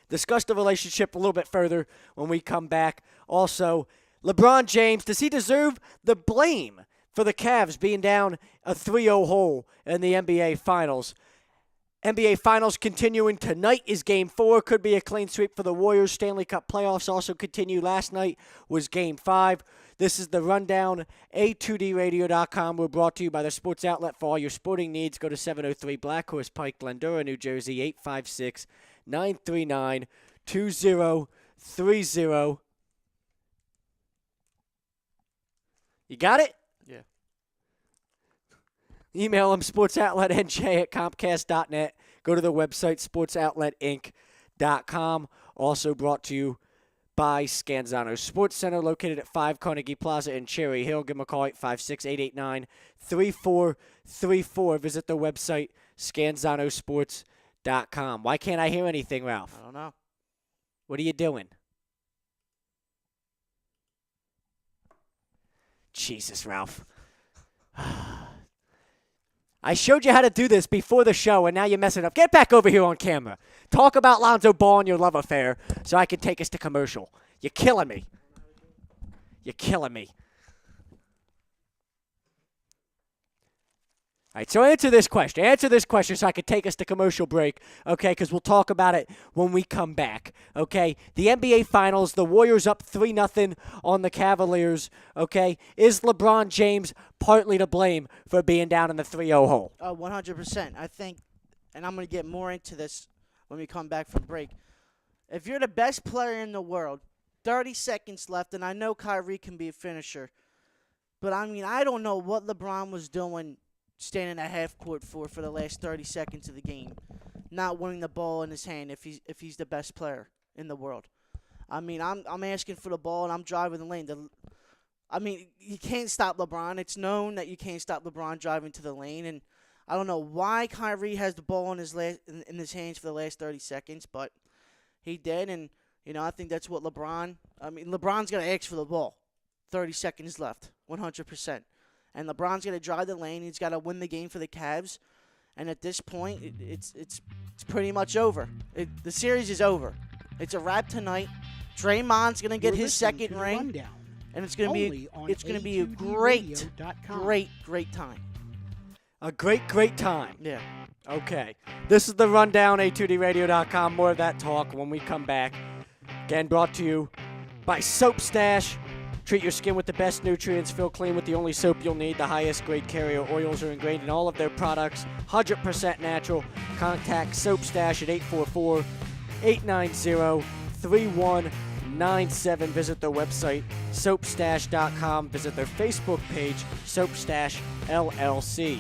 Discuss the relationship a little bit further when we come back. Also, LeBron James, does he deserve the blame for the Cavs being down a 3-0 hole in the NBA Finals? NBA Finals continuing tonight is Game 4. Could be a clean sweep for the Warriors. Stanley Cup Playoffs also continue. Last night was Game 5. This is the rundown. A2DRadio.com. We're brought to you by the sports outlet for all your sporting needs. Go to 703 Black Horse Pike, Glendora, New Jersey, 856-939-2030. You got it? Yeah. Email them, sportsoutletnj@comcast.net. Go to the website, sportsoutletinc.com. Also brought to you by Scanzano Sports Center, located at 5 Carnegie Plaza in Cherry Hill. Give them a call, 856-889-3434. Visit the website, scanzanosports.com. Why can't I hear anything, Ralph? I don't know. What are you doing? Jesus, Ralph. I showed you how to do this before the show, and now you're messing up. Get back over here on camera. Talk about Lonzo Ball and your love affair so I can take us to commercial. You're killing me. You're killing me. All right, so answer this question. Answer this question so I can take us to commercial break, okay, because we'll talk about it when we come back, okay? The NBA Finals, the Warriors up 3-0 on the Cavaliers, okay? Is LeBron James partly to blame for being down in the 3-0 hole? 100%. I think, and I'm going to get more into this when we come back from break. If you're the best player in the world, 30 seconds left, and I know Kyrie can be a finisher, but, I mean, I don't know what LeBron was doing standing at half court for the last 30 seconds of the game, not winning the ball in his hand if he's the best player in the world. I mean, I'm asking for the ball and I'm driving the lane. You can't stop LeBron. It's known that you can't stop LeBron driving to the lane, and I don't know why Kyrie has the ball in his hands for the last 30 seconds, but he did, and I think that's what LeBron's going to ask for the ball. 30 seconds left, 100%. And LeBron's going to drive the lane. He's got to win the game for the Cavs. And at this point, it's pretty much over. The series is over. It's a wrap tonight. Draymond's going to get his second ring, and it's going to be a great time. A great time. Yeah. Okay. This is the Rundown, A2DRadio.com. More of that talk when we come back. Again, brought to you by Soap Stash. Treat your skin with the best nutrients. Feel clean with the only soap you'll need. The highest grade carrier oils are ingrained in all of their products. 100% natural. Contact Soap Stash at 844-890-3197. Visit their website, soapstash.com. Visit their Facebook page, Soap Stash LLC.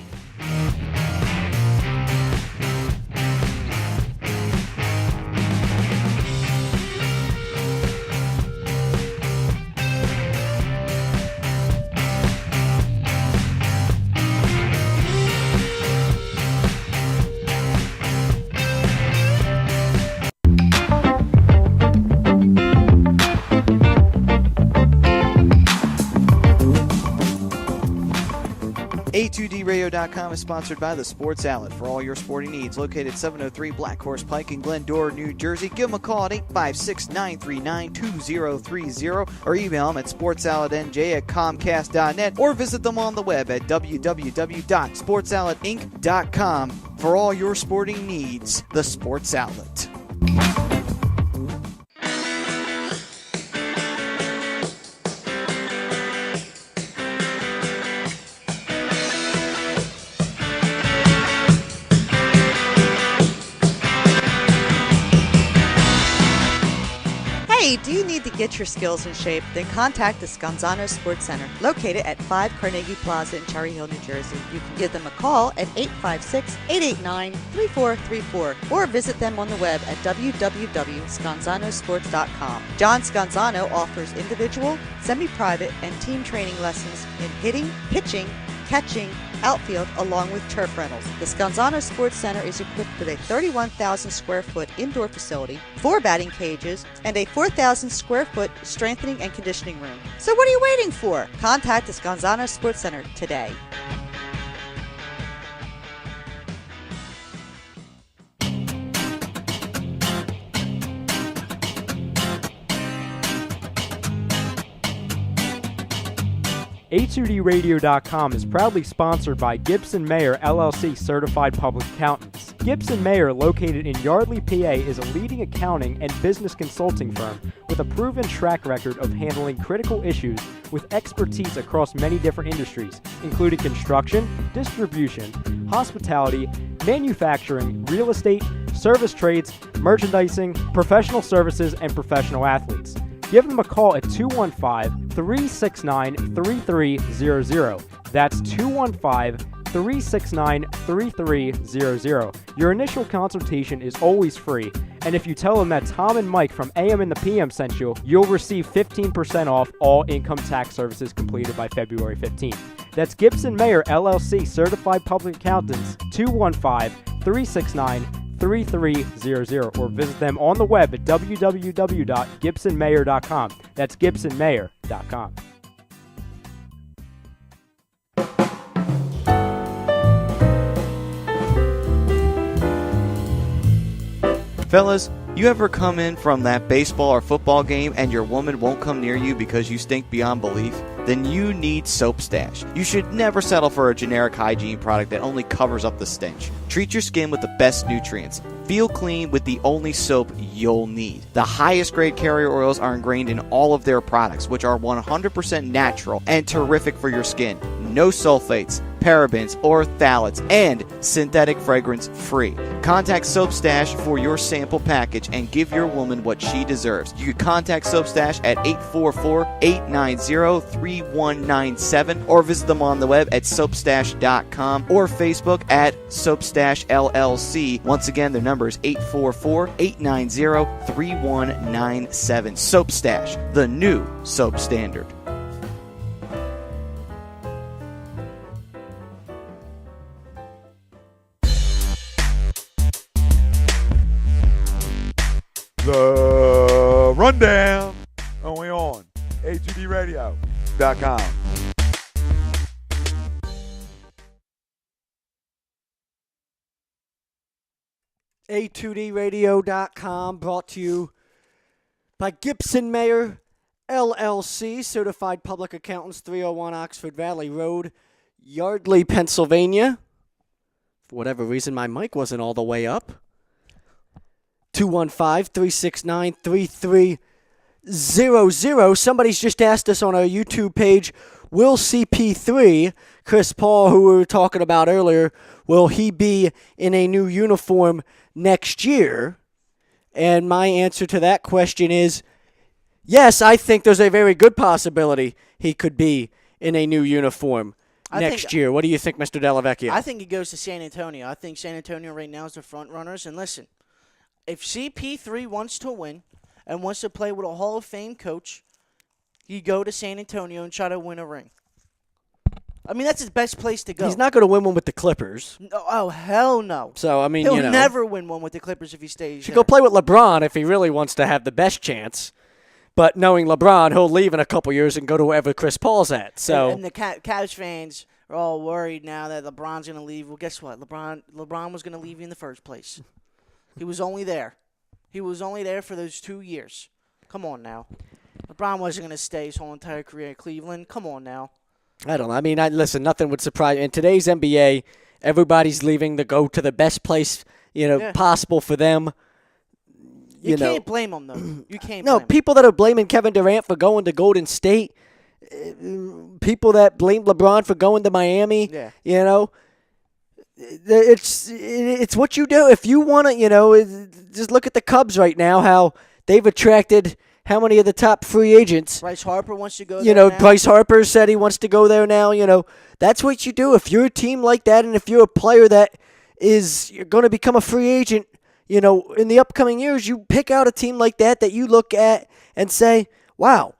A2DRadio.com is sponsored by the Sports Outlet for all your sporting needs. Located 703 Black Horse Pike in Glendora, New Jersey. Give them a call at 856-939-2030 or email them at sportsoutletnj@comcast.net or visit them on the web at www.sportsoutletinc.com for all your sporting needs. The Sports Outlet. Hey, do you need to get your skills in shape? Then contact the Scanzano Sports Center, located at 5 Carnegie Plaza in Cherry Hill, New Jersey. You can give them a call at 856-889-3434 or visit them on the web at www.scanzanosports.com. John Scanzano offers individual, semi-private, and team training lessons in hitting, pitching, catching, outfield, along with turf rentals. The Scanzano Sports Center is equipped with a 31,000 square foot indoor facility, 4 batting cages, and a 4,000 square foot strengthening and conditioning room. So what are you waiting for? Contact the Scanzano Sports Center today. A2DRadio.com is proudly sponsored by Gibson Mayer LLC Certified Public Accountants. Gibson Mayer, located in Yardley, PA, is a leading accounting and business consulting firm with a proven track record of handling critical issues with expertise across many different industries, including construction, distribution, hospitality, manufacturing, real estate, service trades, merchandising, professional services, and professional athletes. Give them a call at 215-369-3300. That's 215-369-3300. Your initial consultation is always free, and if you tell them that Tom and Mike from AM and the PM sent you, you'll receive 15% off all income tax services completed by February 15th. That's Gibson Mayer LLC Certified Public Accountants, 215-369-3300. 3300 or visit them on the web at www.gibsonmayer.com. That's gibsonmayer.com. Fellas, you ever come in from that baseball or football game and your woman won't come near you because you stink beyond belief? Then you need Soap Stash. You should never settle for a generic hygiene product that only covers up the stench. Treat your skin with the best nutrients. Feel clean with the only soap you'll need. The highest grade carrier oils are ingrained in all of their products, which are 100% natural and terrific for your skin. No sulfates, parabens, or phthalates, and synthetic fragrance free. Contact Soap Stash for your sample package and give your woman what she deserves. You can contact Soap Stash at 844-890-3197 or visit them on the web at soapstash.com or Facebook at Soapstash LLC. Once again, their number is 844-890-3197. Soap Stash, the new soap standard. The Rundown, only on A2DRadio.com. A2DRadio.com, brought to you by Gibson Mayer LLC, Certified Public Accountants, 301 Oxford Valley Road, Yardley, Pennsylvania. For whatever reason, my mic wasn't all the way up. 215-369-3300. Somebody's just asked us on our YouTube page, will CP3, Chris Paul, who we were talking about earlier, will he be in a new uniform next year? And my answer to that question is, yes, I think there's a very good possibility he could be in a new uniform next year. What do you think, Mr. Delavecchia? I think he goes to San Antonio. I think San Antonio right now is the front runners. And listen, if CP3 wants to win and wants to play with a Hall of Fame coach, you go to San Antonio and try to win a ring. I mean, that's his best place to go. He's not going to win one with the Clippers. No, oh, hell no. So, I mean, He'll never win one with the Clippers if he stays should there. go play with LeBron if he really wants to have the best chance. But knowing LeBron, he'll leave in a couple years and go to wherever Chris Paul's at. So, and the Cavs fans are all worried now that LeBron's going to leave. Well, guess what? LeBron was going to leave you in the first place. He was only there. He was only there for those 2 years. Come on now. LeBron wasn't going to stay his whole entire career in Cleveland. Come on now. I don't know. I mean, listen, nothing would surprise you. In today's NBA, everybody's leaving to go to the best place, possible for them. You can't blame them, though. You can't No, blame them. people that are blaming Kevin Durant for going to Golden State, people that blame LeBron for going to Miami, it's what you do. If you want to, just look at the Cubs right now, how they've attracted how many of the top free agents. Bryce Harper wants to go there now. Bryce Harper said he wants to go there now. That's what you do. If you're a team like that and if you're a player that you're going to become a free agent, in the upcoming years, you pick out a team like that you look at and say, wow,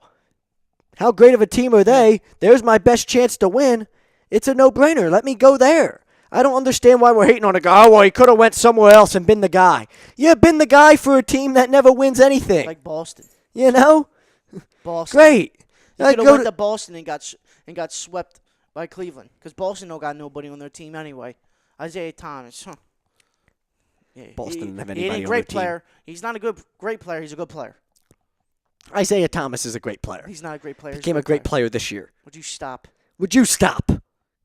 how great of a team are they? Yeah. There's my best chance to win. It's a no-brainer. Let me go there. I don't understand why we're hating on a guy. Oh, well, he could have went somewhere else and been the guy. Yeah, been the guy for a team that never wins anything. Like Boston. Boston. Great. He could have went to Boston and got swept by Cleveland because Boston don't got nobody on their team anyway. Isaiah Thomas. Huh. Yeah, Boston didn't have anybody he ain't a on great their player. He's not a great player. He's a good player. Isaiah Thomas is a great player. He's not a great player. He became a great player this year. Would you stop?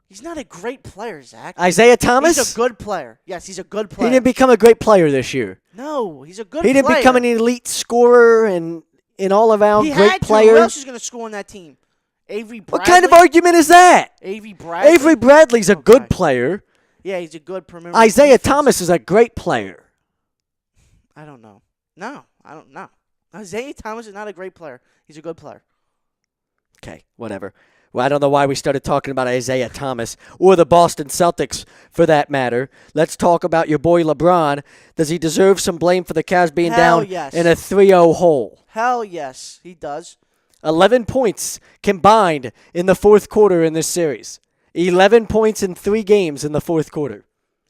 He's not a great player, Zach. Isaiah Thomas? He's a good player. Yes, he's a good player. He didn't become a great player this year. No, he's a good player. He didn't become an elite scorer and an all-around great had to. player. Who else is going to score on that team? Avery Bradley? What kind of argument is that? Avery Bradley? Avery Bradley's a good player. Yeah, he's a good perimeter. Isaiah Thomas is a great player. I don't know. No, I don't know. Isaiah Thomas is not a great player. He's a good player. Okay, whatever. Well, I don't know why we started talking about Isaiah Thomas or the Boston Celtics for that matter. Let's talk about your boy LeBron. Does he deserve some blame for the Cavs being down in a 3-0 hole? Hell yes, he does. 11 points combined in the fourth quarter in this series. 11 points in 3 games in the fourth quarter.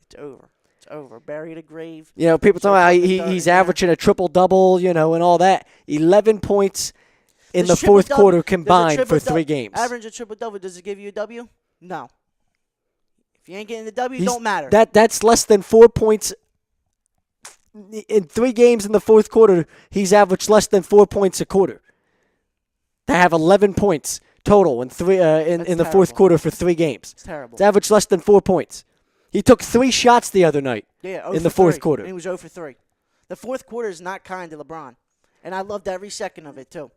It's over. It's over. Bury the grave. People talking about he's averaging a triple-double, and all that. 11 points in the fourth quarter combined for 3 games. Average a triple-double, does it give you a W? No. If you ain't getting the W, it don't matter. That's less than 4 points. In 3 games in the fourth quarter, he's averaged less than 4 points a quarter. To have 11 points total in the fourth quarter for 3 games. It's terrible. It's averaged less than 4 points. He took 3 shots the other night in the fourth quarter. And he was 0 for 3. The fourth quarter is not kind to LeBron. And I loved every second of it, too.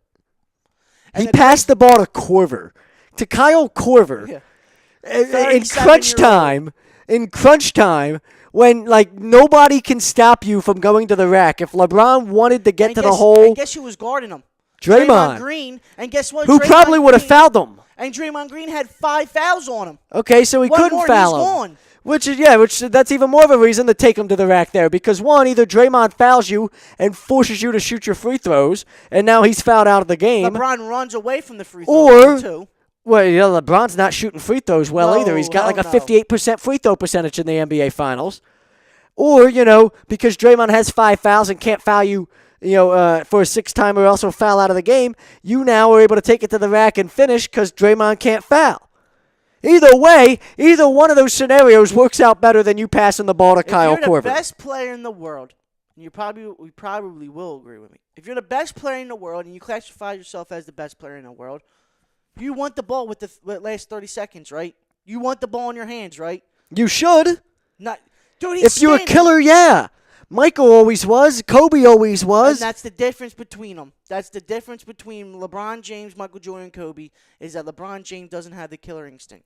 He passed the ball to Korver. To Kyle Korver. Yeah. in crunch time, when like nobody can stop you from going to the rack. If LeBron wanted to get to the hole, and guess who was guarding him? Draymond Green. And guess what? Who probably would have fouled him. And Draymond Green had 5 fouls on him. Okay, so he couldn't foul him. Gone. Which that's even more of a reason to take him to the rack there, because one, either Draymond fouls you and forces you to shoot your free throws, and now he's fouled out of the game. LeBron runs away from the free throws too. Well, LeBron's not shooting free throws either. He's got like a 58% free throw percentage in the NBA Finals. Or, because Draymond has 5 fouls and can't foul you, for a 6-timer or else will foul out of the game, you now are able to take it to the rack and finish because Draymond can't foul. Either way, either one of those scenarios works out better than you passing the ball to Kyle Korver. If you're the best player in the world, and you probably will agree with me, if you're the best player in the world and you classify yourself as the best player in the world, you want the ball with the last 30 seconds, right? You want the ball in your hands, right? You should. Dude, if you're a killer, yeah. Michael always was. Kobe always was. And that's the difference between them. That's the difference between LeBron James, Michael Jordan, and Kobe, is that LeBron James doesn't have the killer instinct.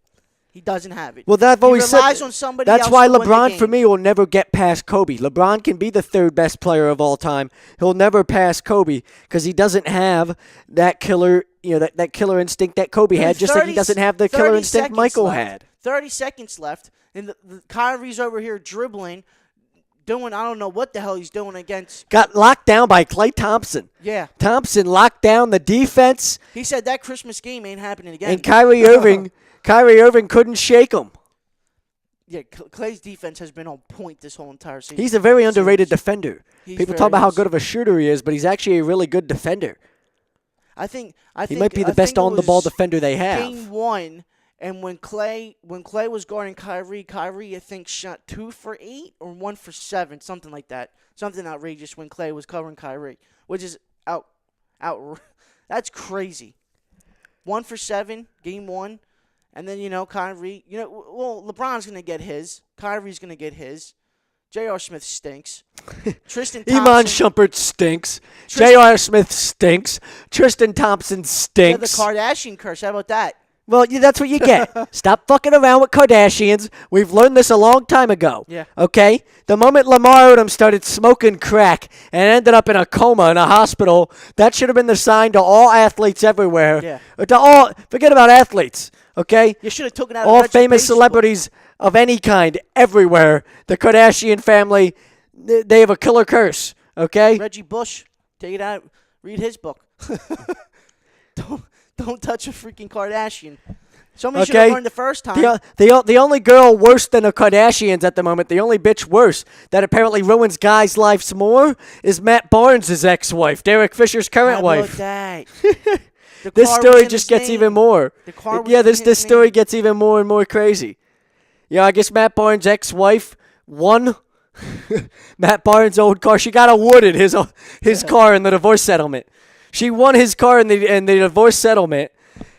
He doesn't have it. Well, I've always said on somebody that's else why to win the LeBron, game. for me, will never get past Kobe. LeBron can be the 3rd best player of all time. He'll never pass Kobe because he doesn't have that killer, that killer instinct that Kobe had, just like he doesn't have the killer instinct Michael had. 30 seconds left, and the Kyrie's over here dribbling, doing I don't know what the hell he's doing against. Got locked down by Klay Thompson. Yeah. Thompson locked down the defense. He said that Christmas game ain't happening again. And Kyrie Irving couldn't shake him. Yeah, Klay's defense has been on point this whole entire season. He's a very underrated defender. People talk about how good good of a shooter he is, but he's actually a really good defender. I think he might be the best on-the-ball defender they have. Game 1, and when Klay was guarding Kyrie, I think shot 2 for 8 or 1 for 7, something like that. Something outrageous when Klay was covering Kyrie, which is that's crazy. 1 for 7, game 1. And then, Kyrie, LeBron's going to get his. Kyrie's going to get his. J.R. Smith stinks. Tristan Thompson. Iman Shumpert stinks. J.R. Smith stinks. Tristan Thompson stinks. Yeah, the Kardashian curse. How about that? Well, that's what you get. Stop fucking around with Kardashians. We've learned this a long time ago. Yeah. Okay? The moment Lamar Odom started smoking crack and ended up in a coma in a hospital, that should have been the sign to all athletes everywhere. Yeah. Or forget about athletes. Okay? You should have taken out all famous celebrities of any kind everywhere. The Kardashian family, they have a killer curse. Okay? Reggie Bush, take it out. Read his book. Don't touch a freaking Kardashian. Somebody should have learned the first time. The only girl worse than the Kardashians at the moment, the only bitch worse that apparently ruins guys' lives more is Matt Barnes' ex-wife, Derek Fisher's current wife. That? This story just gets even more. This story gets even more and more crazy. Yeah, I guess Matt Barnes' ex-wife won Matt Barnes' old car. She got awarded his car in the divorce settlement. She won his car in the divorce settlement.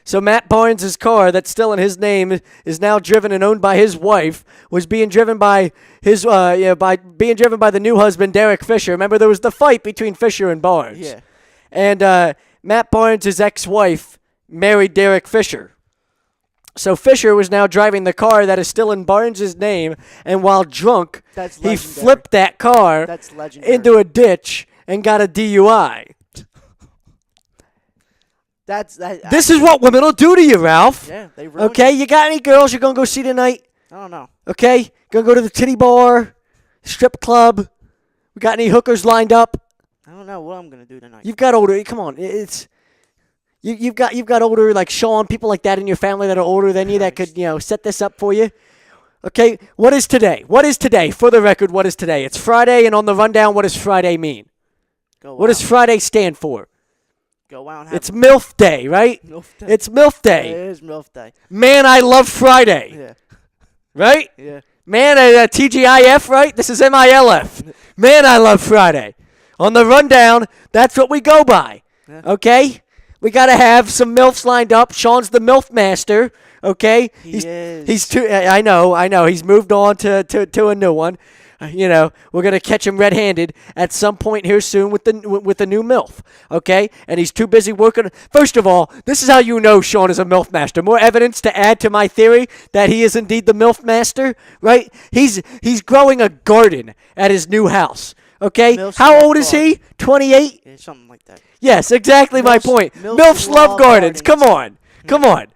So Matt Barnes' car that's still in his name is now driven and owned by his wife. Was being driven by his the new husband Derek Fisher. Remember there was the fight between Fisher and Barnes. Yeah. And Matt Barnes' ex-wife married Derek Fisher. So Fisher was now driving the car that is still in Barnes' name, and while drunk, he flipped that car into a ditch and got a DUI. This is what women will do to you, Ralph. Yeah, they ruin Okay, you got any girls you're going to go see tonight? I don't know. Okay, going to go to the titty bar, strip club? We got any hookers lined up? I don't know what I'm going to do tonight. You've got older, come on, you've got older like Sean, people like that in your family that are older than you that could, set this up for you. Okay, what is today? What is today? For the record, what is today? It's Friday, and on the rundown, what does Friday mean? What does Friday stand for? Go out and have It's MILF Day, right? MILF Day. It's MILF Day. It is MILF Day. Man, I love Friday. Yeah. Right? Yeah. Man, TGIF, right? This is MILF. Man, I love Friday. On the rundown, that's what we go by. Yeah. Okay? We got to have some MILFs lined up. Sean's the MILF master. Okay? He is. He's too. I know. He's moved on to a new one. we're gonna catch him red-handed at some point here soon with the new MILF, okay? And he's too busy working. First of all, this is how you know Sean is a MILF master. More evidence to add to my theory that he is indeed the MILF master, right? He's growing a garden at his new house, okay? MILFs How love old is he? gardens. 28? Yeah, something like that. Yes, exactly my MILFs- point. MILFs MILFs love love gardens. Come gardens. on. Come on.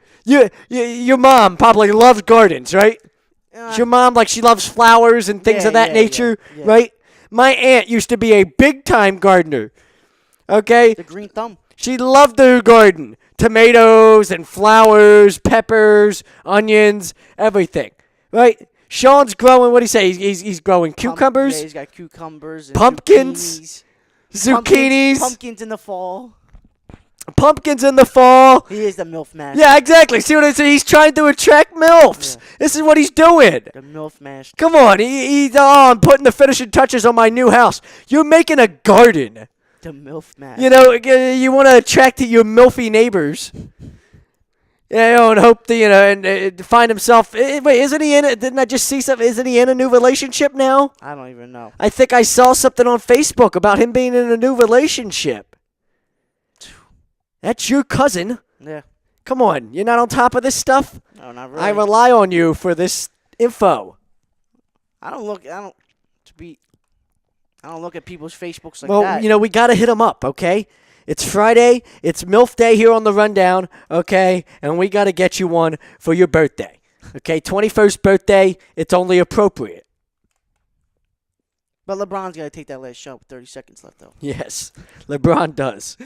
Your mom probably loves gardens, right? Your mom, like, she loves flowers and things Yeah, of that yeah, nature, yeah. right? My aunt used to be a big-time gardener, okay? The green thumb. She loved her garden. Tomatoes and flowers, peppers, onions, everything, right? Sean's growing, what do you say? He's growing cucumbers, Yeah, he's got cucumbers. And Pumpkins, zucchinis, Pumpkins in the fall. pumpkins in the fall. He is the MILF master. Yeah, exactly. See what I say? He's trying to attract MILFs. Yeah. This is what he's doing. The MILF master. Come on. I'm putting the finishing touches on my new house. You're making a garden. The MILF master. You want to attract your MILFy neighbors. And hope to, and find himself. Wait, isn't he in it? Didn't I just see something? Isn't he in a new relationship now? I don't even know. I think I saw something on Facebook about him being in a new relationship. That's your cousin. Yeah. Come on. You're not on top of this stuff? No, not really. I rely on you for this info. I don't look at people's Facebooks like Well, that. we got to hit him up, okay? It's Friday. It's MILF Day here on the Rundown, okay? And we got to get you one for your birthday, okay? 21st birthday, it's only appropriate. But LeBron's got to take that last shot with 30 seconds left, though. Yes, LeBron does.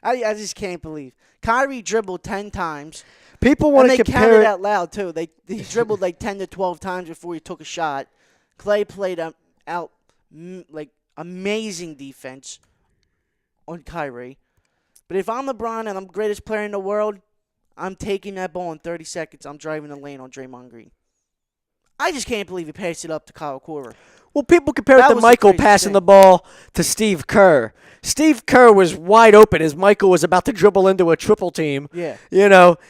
I just can't believe. Kyrie dribbled 10 times. People want And to they compare counted it. out loud, too. He dribbled like 10 to 12 times before he took a shot. Clay played out amazing defense on Kyrie. But if I'm LeBron and I'm the greatest player in the world, I'm taking that ball in 30 seconds. I'm driving the lane on Draymond Green. I just can't believe he passed it up to Kyle Korver. Well, people compare it That to was the Michael crazy passing thing. the ball to Steve Kerr. Steve Kerr was wide open as Michael was about to dribble into a triple team. Yeah.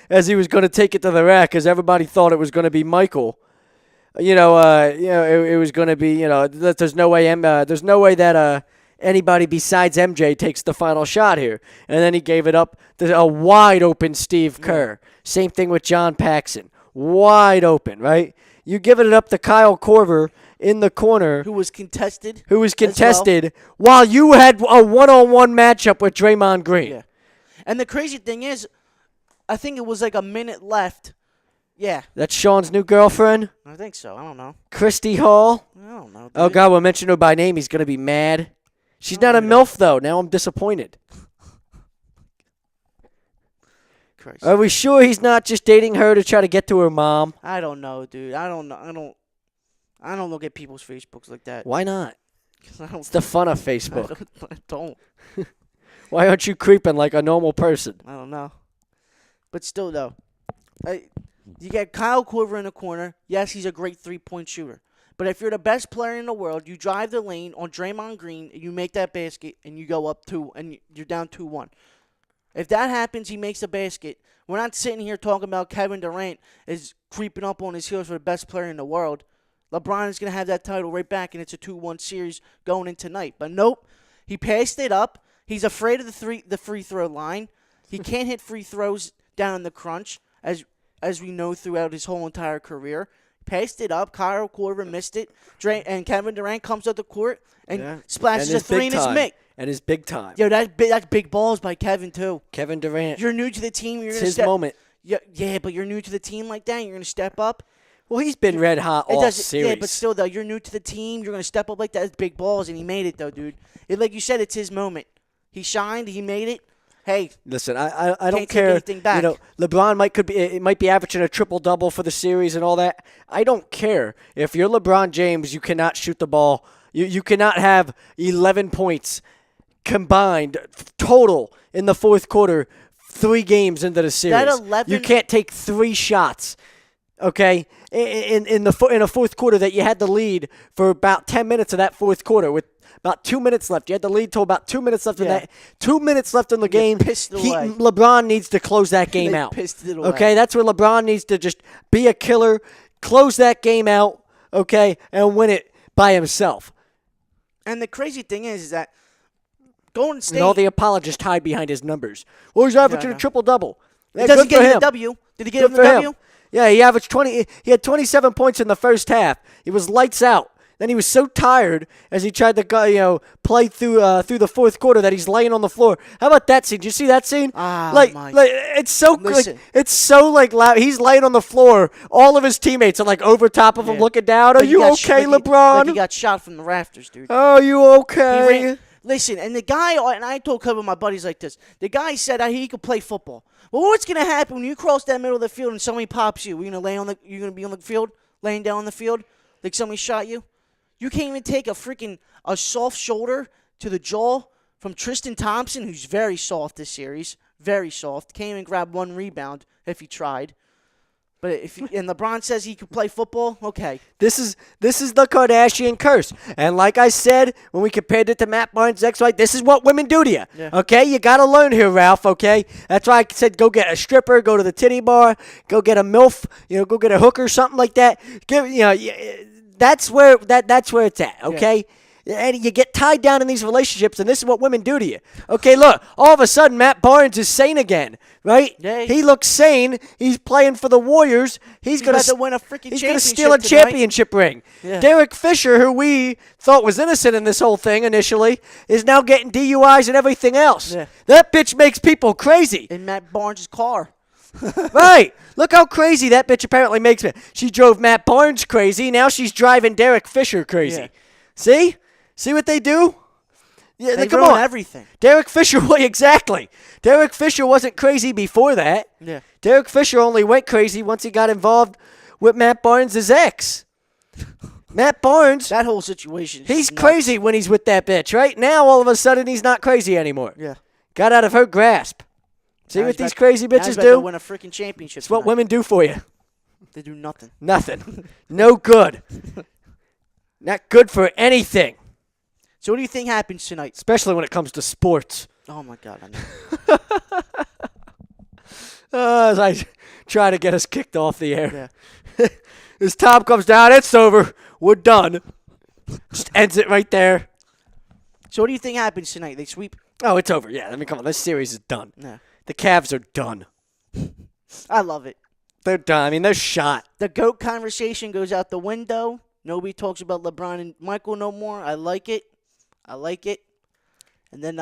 As he was going to take it to the rack, as everybody thought it was going to be Michael. It was going to be. There's no way. There's no way that anybody besides MJ takes the final shot here. And then he gave it up to a wide open Steve Kerr. Same thing with John Paxson, wide open, right? You give it up to Kyle Korver in the corner, Who was contested. while you had a one-on-one matchup with Draymond Green. Yeah. And the crazy thing is, I think it was like a minute left. Yeah. That's Sean's new girlfriend, I think so. I don't know. Christy Hall. I don't know. Oh, dude. God, we'll mention her by name. He's going to be mad. She's not a MILF, though. Now I'm disappointed. Christ. Are we sure he's not just dating her to try to get to her mom? I don't know, dude. I don't know. I don't look at people's Facebooks like that. Why not? 'Cause I don't. It's the fun of I Facebook. don't. Why aren't you creeping like a normal person? I don't know. But still, though, you get Kyle Korver in the corner. Yes, he's a great three-point shooter. But if you're the best player in the world, you drive the lane on Draymond Green, and you make that basket, and you go up 2, and you're down 2-1. If that happens, he makes a basket. We're not sitting here talking about Kevin Durant is creeping up on his heels for the best player in the world. LeBron is going to have that title right back, and it's a 2-1 series going in tonight. But nope, he passed it up. He's afraid of the free throw line. He can't hit free throws down in the crunch, as we know throughout his whole entire career. Passed it up. Kyle Korver missed it. And Kevin Durant comes up the court and splashes a 3 in his mitt. And his big time. Yo, that's big balls by Kevin, too. Kevin Durant. You're new to the team. It's his moment. Yeah, but you're new to the team like that. You're going to step up. Well, he's been red hot all series. Yeah, but still, though, you're new to the team. You're going to step up like that. It's big balls, and he made it, though, dude. Like you said, it's his moment. He shined. He made it. Hey, listen, I don't can't take care. anything back. LeBron might be averaging a triple-double for the series and all that. I don't care. If you're LeBron James, you cannot shoot the ball. You cannot have 11 points combined total in the fourth quarter, 3 games into the series. That 11 You can't take 3 shots. Okay, in a fourth quarter that you had the lead for about 10 minutes of that fourth quarter with about 2 minutes left. You had the lead till about 2 minutes left in that. 2 minutes left in the game. pissed it away. LeBron needs to close that game out. Pissed it away. Okay, that's where LeBron needs to just be a killer, close that game out. okay, and win it by himself. And the crazy thing is that Golden State. And all the apologists hide behind his numbers. Well, he's averaging a triple-double. He doesn't get him the W. Did he get him the W? Yeah, he averaged 20. He had 27 points in the first half. He was lights out. Then he was so tired as he tried to play through the fourth quarter that he's laying on the floor. How about that scene? Did you see that scene? It's so loud. He's laying on the floor. All of his teammates are like over top of him, looking down. Are you okay, LeBron? He got shot from the rafters, dude. Oh, you okay? Listen, and the guy, and I told a couple of my buddies like this. The guy said he could play football. Well, what's gonna happen when you cross that middle of the field and somebody pops you? You're gonna be on the field, laying down on the field, like somebody shot you. You can't even take a soft shoulder to the jaw from Tristan Thompson, who's very soft this series, very soft. Can't even grab one rebound if he tried. But and LeBron says he could play football, okay. This is the Kardashian curse. And like I said, when we compared it to Matt Barnes' ex-wife, this is what women do to you. Yeah. Okay? You got to learn here, Ralph, okay? That's why I said go get a stripper, go to the titty bar, go get a MILF, go get a hooker, something like that. That's where it's at, okay? Yeah. And you get tied down in these relationships, and this is what women do to you. Okay, look, all of a sudden, Matt Barnes is sane again, right? Yeah. He looks sane. He's playing for the Warriors. He's going to win a freaking championship. He's going to steal a championship ring. Yeah. Derek Fisher, who we thought was innocent in this whole thing initially, is now getting DUIs and everything else. Yeah. That bitch makes people crazy. In Matt Barnes' car. Right. Look how crazy that bitch apparently makes me. She drove Matt Barnes crazy. Now she's driving Derek Fisher crazy. Yeah. See what they do? Yeah, they come on. Everything. Derek Fisher, exactly. Derek Fisher wasn't crazy before that. Yeah. Derek Fisher only went crazy once he got involved with Matt Barnes' ex. Matt Barnes. That whole situation. He's crazy when he's with that bitch, right? Now, all of a sudden, he's not crazy anymore. Yeah. Got out of her grasp. See what these crazy bitches do? To win a freaking championship. It's what women do for you. They do nothing. Nothing. No good. Not good for anything. So what do you think happens tonight? Especially when it comes to sports. Oh, my God. I know. As I try to get us kicked off the air. Yeah. As Tom comes down, it's over. We're done. Just ends it right there. So what do you think happens tonight? They sweep? Oh, it's over. Yeah, come on. This series is done. Yeah. The Cavs are done. I love it. They're done. I mean, they're shot. The GOAT conversation goes out the window. Nobody talks about LeBron and Michael no more. I like it. And then,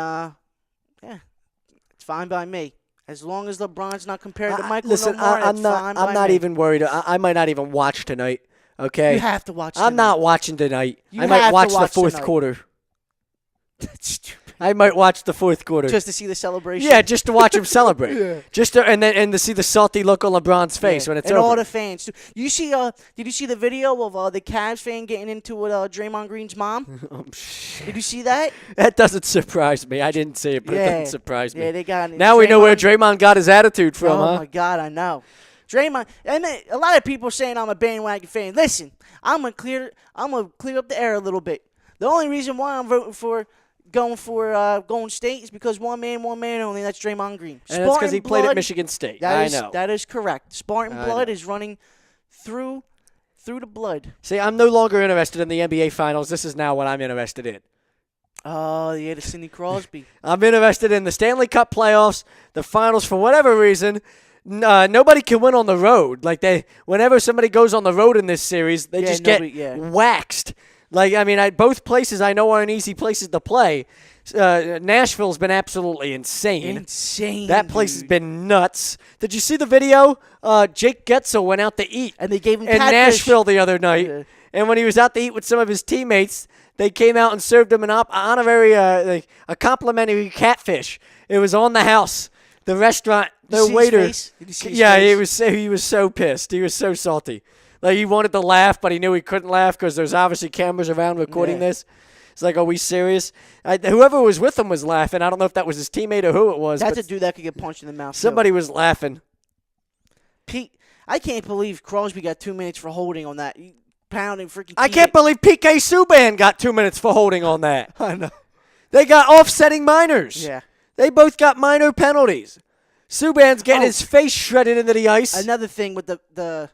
it's fine by me. As long as LeBron's not compared to Michael no more, I'm not even worried. I might not even watch tonight, okay? You have to watch tonight. I'm not watching tonight. I might watch the fourth quarter. That's stupid. I might watch the fourth quarter. Just to see the celebration? Yeah, just to watch him celebrate. Yeah. And to see the salty look on LeBron's face when it's over. And all the fans, too. Did you see the video of the Cavs fan getting into with Draymond Green's mom? Did you see that? That doesn't surprise me. I didn't see it, but it doesn't surprise me. Yeah, they got now we know where Draymond got his attitude from, huh? Oh, my God, I know. Draymond, and a lot of people saying I'm a bandwagon fan. Listen, I'm gonna clear up the air a little bit. The only reason why I'm voting for Golden State is because one man only. That's Draymond Green. And that's because he played at Michigan State. I know. That is correct. Spartan blood is running through the blood. See, I'm no longer interested in the NBA Finals. This is now what I'm interested in. Oh, yeah, the Sidney Crosby. I'm interested in the Stanley Cup Playoffs, the Finals. For whatever reason, nobody can win on the road. Whenever somebody goes on the road in this series, they just get waxed. Both places I know aren't easy places to play. Nashville's been absolutely insane. That place has been nuts. Did you see the video? Jake Getzel went out to eat and they gave him in catfish. Nashville the other night. Yeah. And when he was out to eat with some of his teammates, they came out and served him an honorary, a complimentary catfish. It was on the house. The restaurant, the waiter. He was so pissed. He was so salty. He wanted to laugh, but he knew he couldn't laugh because there's obviously cameras around recording this. It's like, are we serious? Whoever was with him was laughing. I don't know if that was his teammate or who it was. That's a dude that could get punched in the mouth. Somebody was laughing. Pete, I can't believe Crosby got 2 minutes for holding on that. Pounding freaking. I can't believe PK Subban got 2 minutes for holding on that. I know. They got offsetting minors. Yeah. They both got minor penalties. Subban's getting his face shredded into the ice. Another thing with the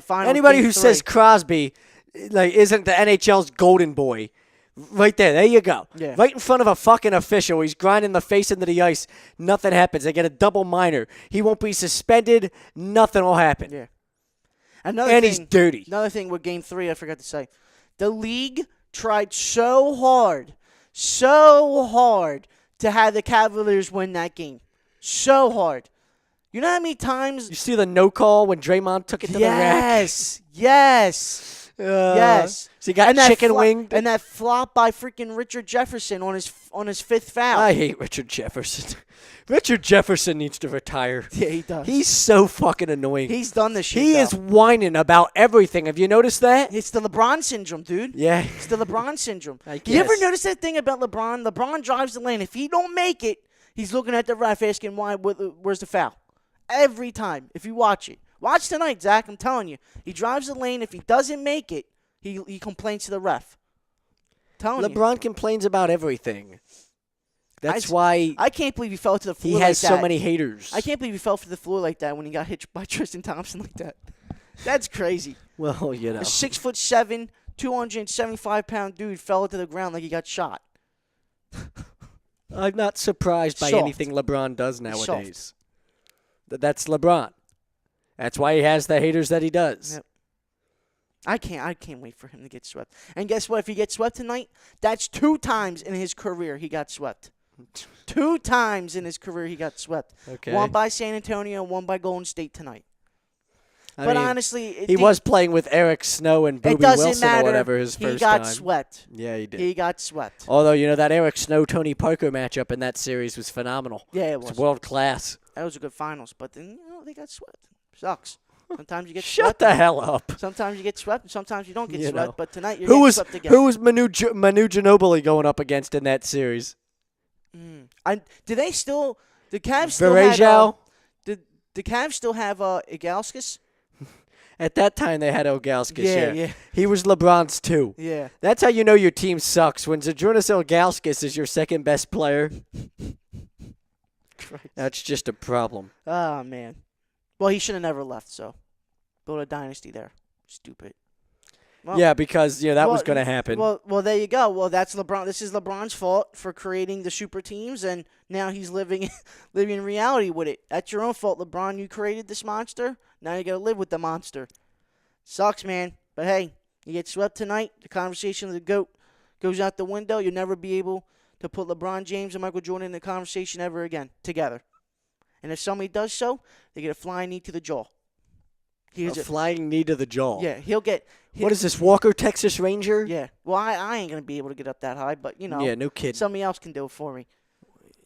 final. Anybody who says Crosby isn't the NHL's golden boy. Right there you go. Yeah. Right in front of a fucking official. He's grinding the face into the ice. Nothing happens. They get a double minor. He won't be suspended. Nothing will happen. Yeah. He's dirty. Another thing with Game 3, I forgot to say. The league tried so hard to have the Cavaliers win that game. So hard. You know how many times? You see the no call when Draymond took it to the rack? Yes. Yes. So you got chicken wing. And that flop by freaking Richard Jefferson on his fifth foul. I hate Richard Jefferson. Richard Jefferson needs to retire. Yeah, he does. He's so fucking annoying. He's done this shit. He is whining about everything. Have you noticed that? It's the LeBron syndrome, dude. Yeah. It's the LeBron syndrome. I You ever guess. notice that thing about LeBron? LeBron drives the lane. If he don't make it, he's looking at the ref asking where's the foul. Every time. If you watch it. Watch tonight, Zach. I'm telling you. He drives the lane. If he doesn't make it, he complains to the ref. LeBron complains about everything. That's why I can't believe he fell to the floor he has like that. so many haters. I can't believe he fell to the floor like that when he got hit by Tristan Thompson like that. That's crazy. Well, A 6'7", 275-pound dude fell to the ground like he got shot. I'm not surprised by Soft. anything LeBron does nowadays. That's LeBron. That's why he has the haters that he does. Yep. I can't wait for him to get swept. And guess what? If he gets swept tonight, that's 2 times in his career he got swept. 2 times in his career he got swept. Okay. One by San Antonio, one by Golden State tonight. I But mean, honestly, he was playing with Eric Snow and it Booby doesn't Wilson matter. or whatever his He first got time. swept. Yeah, he did. He got swept. Although, that Eric Snow-Tony Parker matchup in that series was phenomenal. Yeah, it It's was. world class. That was a good finals, but then they got swept. Sucks. Sometimes you get Shut swept. the hell up. Sometimes you get swept, and sometimes you don't get You swept. know. But tonight you're Who getting was swept again. Manu Ginobili going up against in that series? Do they still? The Cavs still have. Varejao? The Cavs still have Igalskis? At that time, they had Ilgauskas. Yeah. He was LeBron's too. Yeah. That's how you know your team sucks. When Zydrunas Ilgauskas is your second best player, that's just a problem. Oh man. Well, he should have never left. So, build a dynasty there. Stupid. Well, Yeah, because that was going to happen. Well, there you go. Well, that's LeBron. This is LeBron's fault for creating the super teams, and now he's living in reality with it. That's your own fault, LeBron. You created this monster. Now you got to live with the monster. Sucks, man. But hey, you get swept tonight. The conversation of the GOAT goes out the window. You'll never be able to put LeBron James and Michael Jordan in the conversation ever again together. And if somebody does so, they get a flying knee to the jaw. A flying knee to the jaw. Yeah, he'll get. What is this, Walker, Texas Ranger? Yeah. Well, I ain't gonna be able to get up that high, but Yeah, no kid. somebody else can do it for me.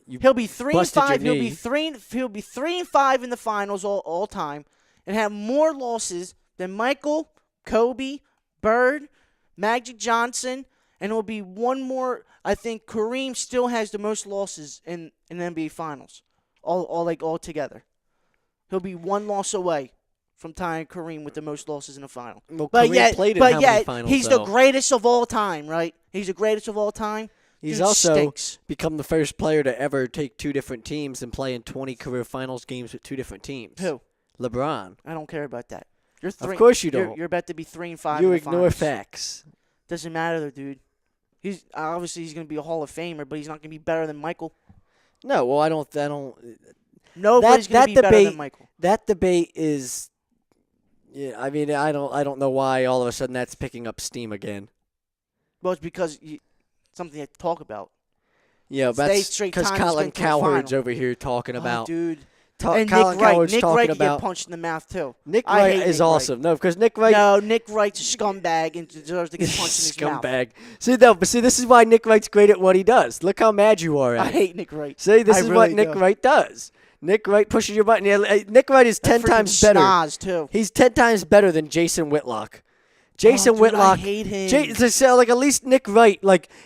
You He'll be 3-5. your He'll be knee. 3-5 in the finals all time, and have more losses than Michael, Kobe, Bird, Magic Johnson, and it'll be one more. I think Kareem still has the most losses in NBA Finals, all together. He'll be one loss away from tying Kareem with the most losses in the final. Well, But Kareem yet, played in how many finals, he's though? the greatest of all time, right? He's the greatest of all time. He's Dude also stinks. become the first player to ever take 2 different teams and play in 20 career finals games with 2 different teams. Who? LeBron. I don't care about that. You're Of course you don't. You're about to be 3-5. You in the ignore finals. facts. Doesn't matter, dude. He's going to be a Hall of Famer, but he's not going to be better than Michael. No, well, I don't. Nobody's going to be better than Michael. That debate is. Yeah, I mean, I don't know why all of a sudden that's picking up steam again. Well, it's because something to talk about. Yeah, Stay that's straight because time Colin spent to the Cowherd's final. over here talking about. Dude. Colin And Nick Wright. Cowherd's Nick talking Wright can about. get punched in the mouth, too. Nick I Wright hate is Nick awesome. No, because Nick Wright. No, Nick Wright's a scumbag and deserves to get punched in his mouth. Scumbag. See, this is why Nick Wright's great at what he does. Look how mad you are at I it. hate Nick Wright. See, this I is really what Nick do. Wright does. Nick Wright pushes your button. Yeah, Nick Wright is 10 That times freaking better. schnoz, too. He's 10 times better than Jason Whitlock. Jason dude, Whitlock. I hate him. So, at least Nick Wright,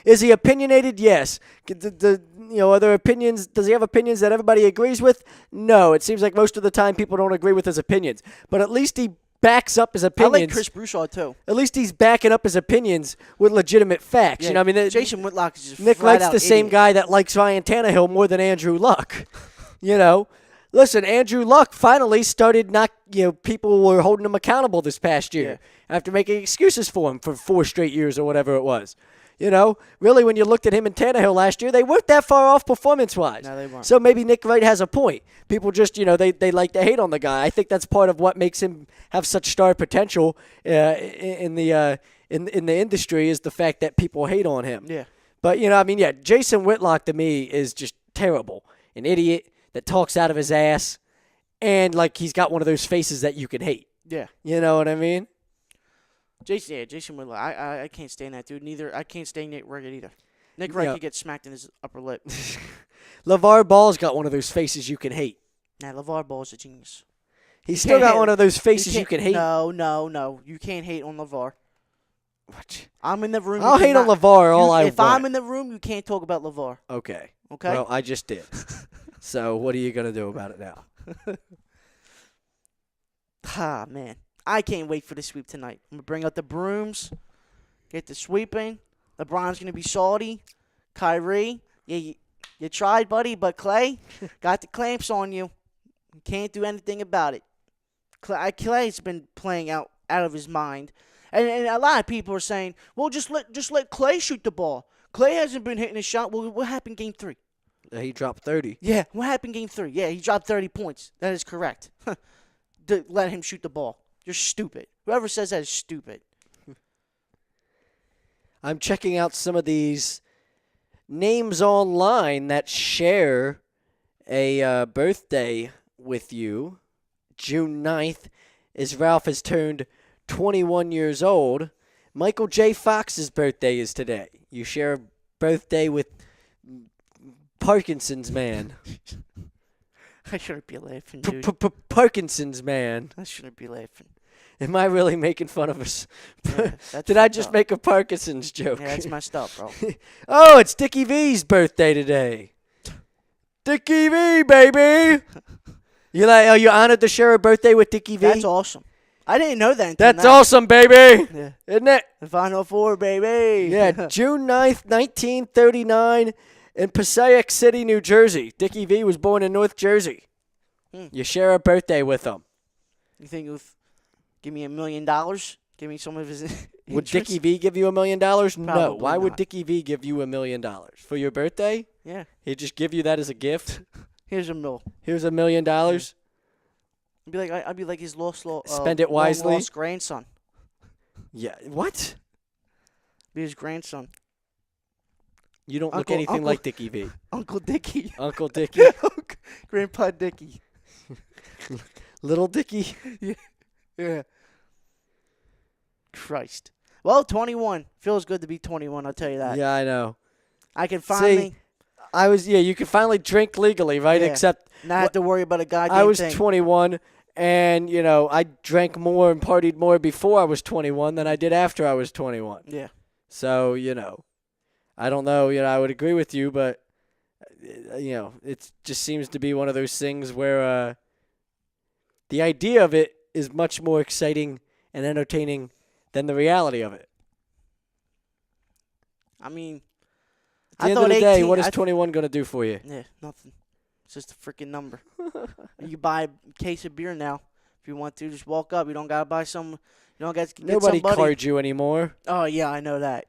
is he opinionated? Yes. Are there opinions? Does he have opinions that everybody agrees with? No. It seems like most of the time people don't agree with his opinions. But at least he backs up his I opinions. like Chris Broussard, too. At least he's backing up his opinions with legitimate facts. Yeah, Jason Whitlock is just Nick flat Wright's out the same idiot. guy that likes Ryan Tannehill more than Andrew Luck. Listen, Andrew Luck finally started people were holding him accountable this past year after making excuses for him for 4 straight years or whatever it was. Really, when you looked at him and Tannehill last year, they weren't that far off performance-wise. No, they weren't. So maybe Nick Wright has a point. People just, they like to hate on the guy. I think that's part of what makes him have such star potential in the industry is the fact that people hate on him. Yeah. But, Jason Whitlock to me is just terrible. An idiot that talks out of his ass, and he's got one of those faces that you can hate. Yeah. You know what I mean? Jason Whitlock. I can't stand that dude. Neither I can't stand Nick Wright either. Nick Wright could get smacked in his upper lip. LeVar Ball's got one of those faces you can hate. Nah, LeVar Ball's a genius. He's still got one of those faces you can hate. No. You can't hate on LeVar. What? I'm in the room. I'll hate on LeVar all I want. If I'm in the room, you can't talk about LeVar. Okay. Okay? Well, I just did. So what are you going to do about it now? Man. I can't wait for the sweep tonight. I'm going to bring out the brooms, get the sweeping. LeBron's going to be salty. Kyrie, you tried, buddy, but Clay got the clamps on you. You can't do anything about it. Clay's been playing out of his mind. And a lot of people are saying, well, just let Clay shoot the ball. Clay hasn't been hitting a shot. Well, what happened game 3? He dropped 30. Yeah, what happened game 3? Yeah, he dropped 30 points. That is correct. Let him shoot the ball. You're stupid. Whoever says that is stupid. I'm checking out some of these names online that share a birthday with you. June 9th, as Ralph has turned 21 years old. Michael J. Fox's birthday is today. You share a birthday with Parkinson's man. I shouldn't be laughing, dude. Parkinson's man. I shouldn't be laughing. Am I really making fun of us? Yeah, Did I just make a Parkinson's joke? Yeah, that's messed up, bro. Oh, it's Dickie V's birthday today. Dickie V, baby. You honored to share a birthday with Dickie V? That's awesome. I didn't know that. That's awesome, baby. Yeah. Isn't it? The Final Four, baby. Yeah, June 9th, 1939 in Passaic City, New Jersey. Dickie V was born in North Jersey. You share a birthday with him. You think he'll give me $1 million? Give me some of his Would Dickie V give you $1 million? No. Probably Why would not. Dickie V give you $1 million? For your birthday? Yeah. He'd just give you that as a gift? Here's $1 million. Here's $1 million? I'd be like his Spend it wisely. lost grandson. Yeah. What? Be his grandson. You don't look anything like Dickie V. Uncle Dickie. Uncle Dickie. Grandpa Dickie. Little Dickie. Yeah. Christ. Well, 21. Feels good to be 21, I'll tell you that. Yeah, I know. I can finally you can finally drink legally, right? Yeah. Except not have to worry about a goddamn I was thing. 21, and, I drank more and partied more before I was 21 than I did after I was 21. Yeah. So, I don't know. I would agree with you, but, it just seems to be one of those things where the idea of it is much more exciting and entertaining than the reality of it. I mean, At the end of the day, what is 21 going to do for you? Yeah, nothing. It's just a freaking number. You buy a case of beer now if you want to. Just walk up. You don't gotta buy some. You don't got to get Nobody somebody. cards you anymore. Oh yeah, I know that.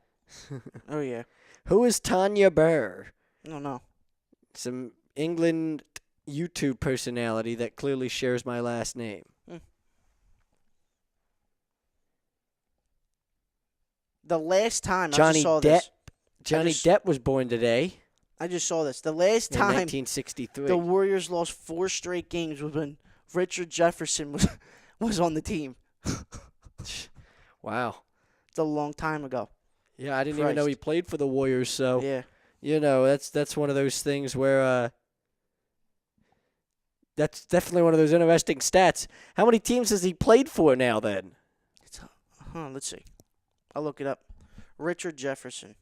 Oh yeah. Who is Tanya Burr? I don't know. Some England YouTube personality that clearly shares my last name. The last time I Johnny just saw Depp. this. Johnny Depp was born today. I just saw this. The last in time 1963. the Warriors lost 4 straight games was when Richard Jefferson was on the team. Wow. It's a long time ago. Yeah, I didn't even know he played for the Warriors. So yeah. that's one of those things where that's definitely one of those interesting stats. How many teams has he played for now? Then? Let's see. I'll look it up. Richard Jefferson.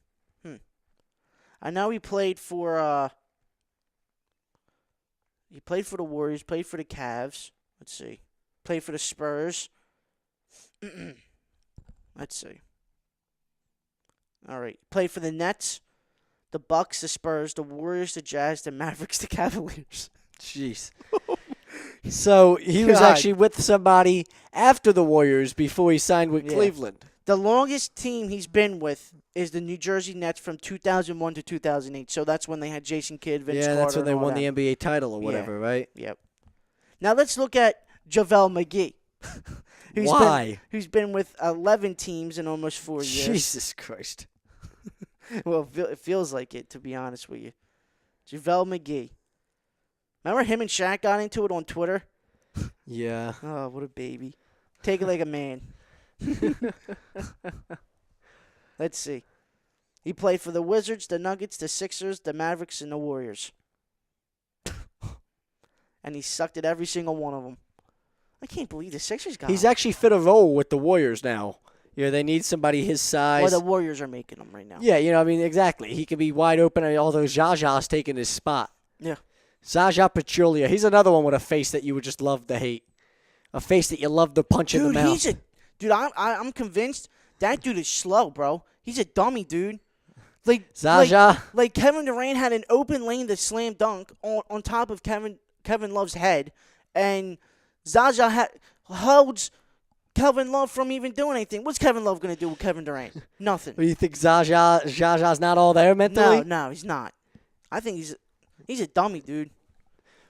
I know he played for the Warriors, played for the Cavs. Let's see. Played for the Spurs. Let's see. All right. Played for the Nets, the Bucks, the Spurs, the Warriors, the Jazz, the Mavericks, the Cavaliers. Jeez. So he was God. actually with somebody after the Warriors before he signed with Yeah. Cleveland. The longest team he's been with is the New Jersey Nets from 2001 to 2008. So that's when they had Jason Kidd, Vince Carter. That's when they and all won that. the NBA title or whatever, right? Yep. Now let's look at JaVale McGee. Why? Who's been with 11 teams in almost 4 years. Jesus Christ. Well, it feels like it, to be honest with you. JaVale McGee. Remember him and Shaq got into it on Twitter? Yeah. Oh, what a baby. Take it like a man. Let's see. He played for the Wizards, the Nuggets, the Sixers, the Mavericks, and the Warriors. And he sucked at every single one of them. I can't believe the Sixers got He's him. actually fit a role with the Warriors now. You know, they need somebody his size. Well, the Warriors are making him right now. Yeah, I mean, exactly. He could be wide open, and although Zaza's taking his spot. Yeah. Zaza Pachulia. He's another one with a face that you would just love to hate. A face that you love to punch in the mouth. I'm convinced that dude is slow, bro. He's a dummy, dude. Zaza. Like Kevin Durant had an open lane to slam dunk on top of Kevin Love's head, and Zaza holds Kevin Love from even doing anything. What's Kevin Love going to do with Kevin Durant? Nothing. Do you think Zaza's not all there mentally? No, he's not. I think he's a dummy, dude.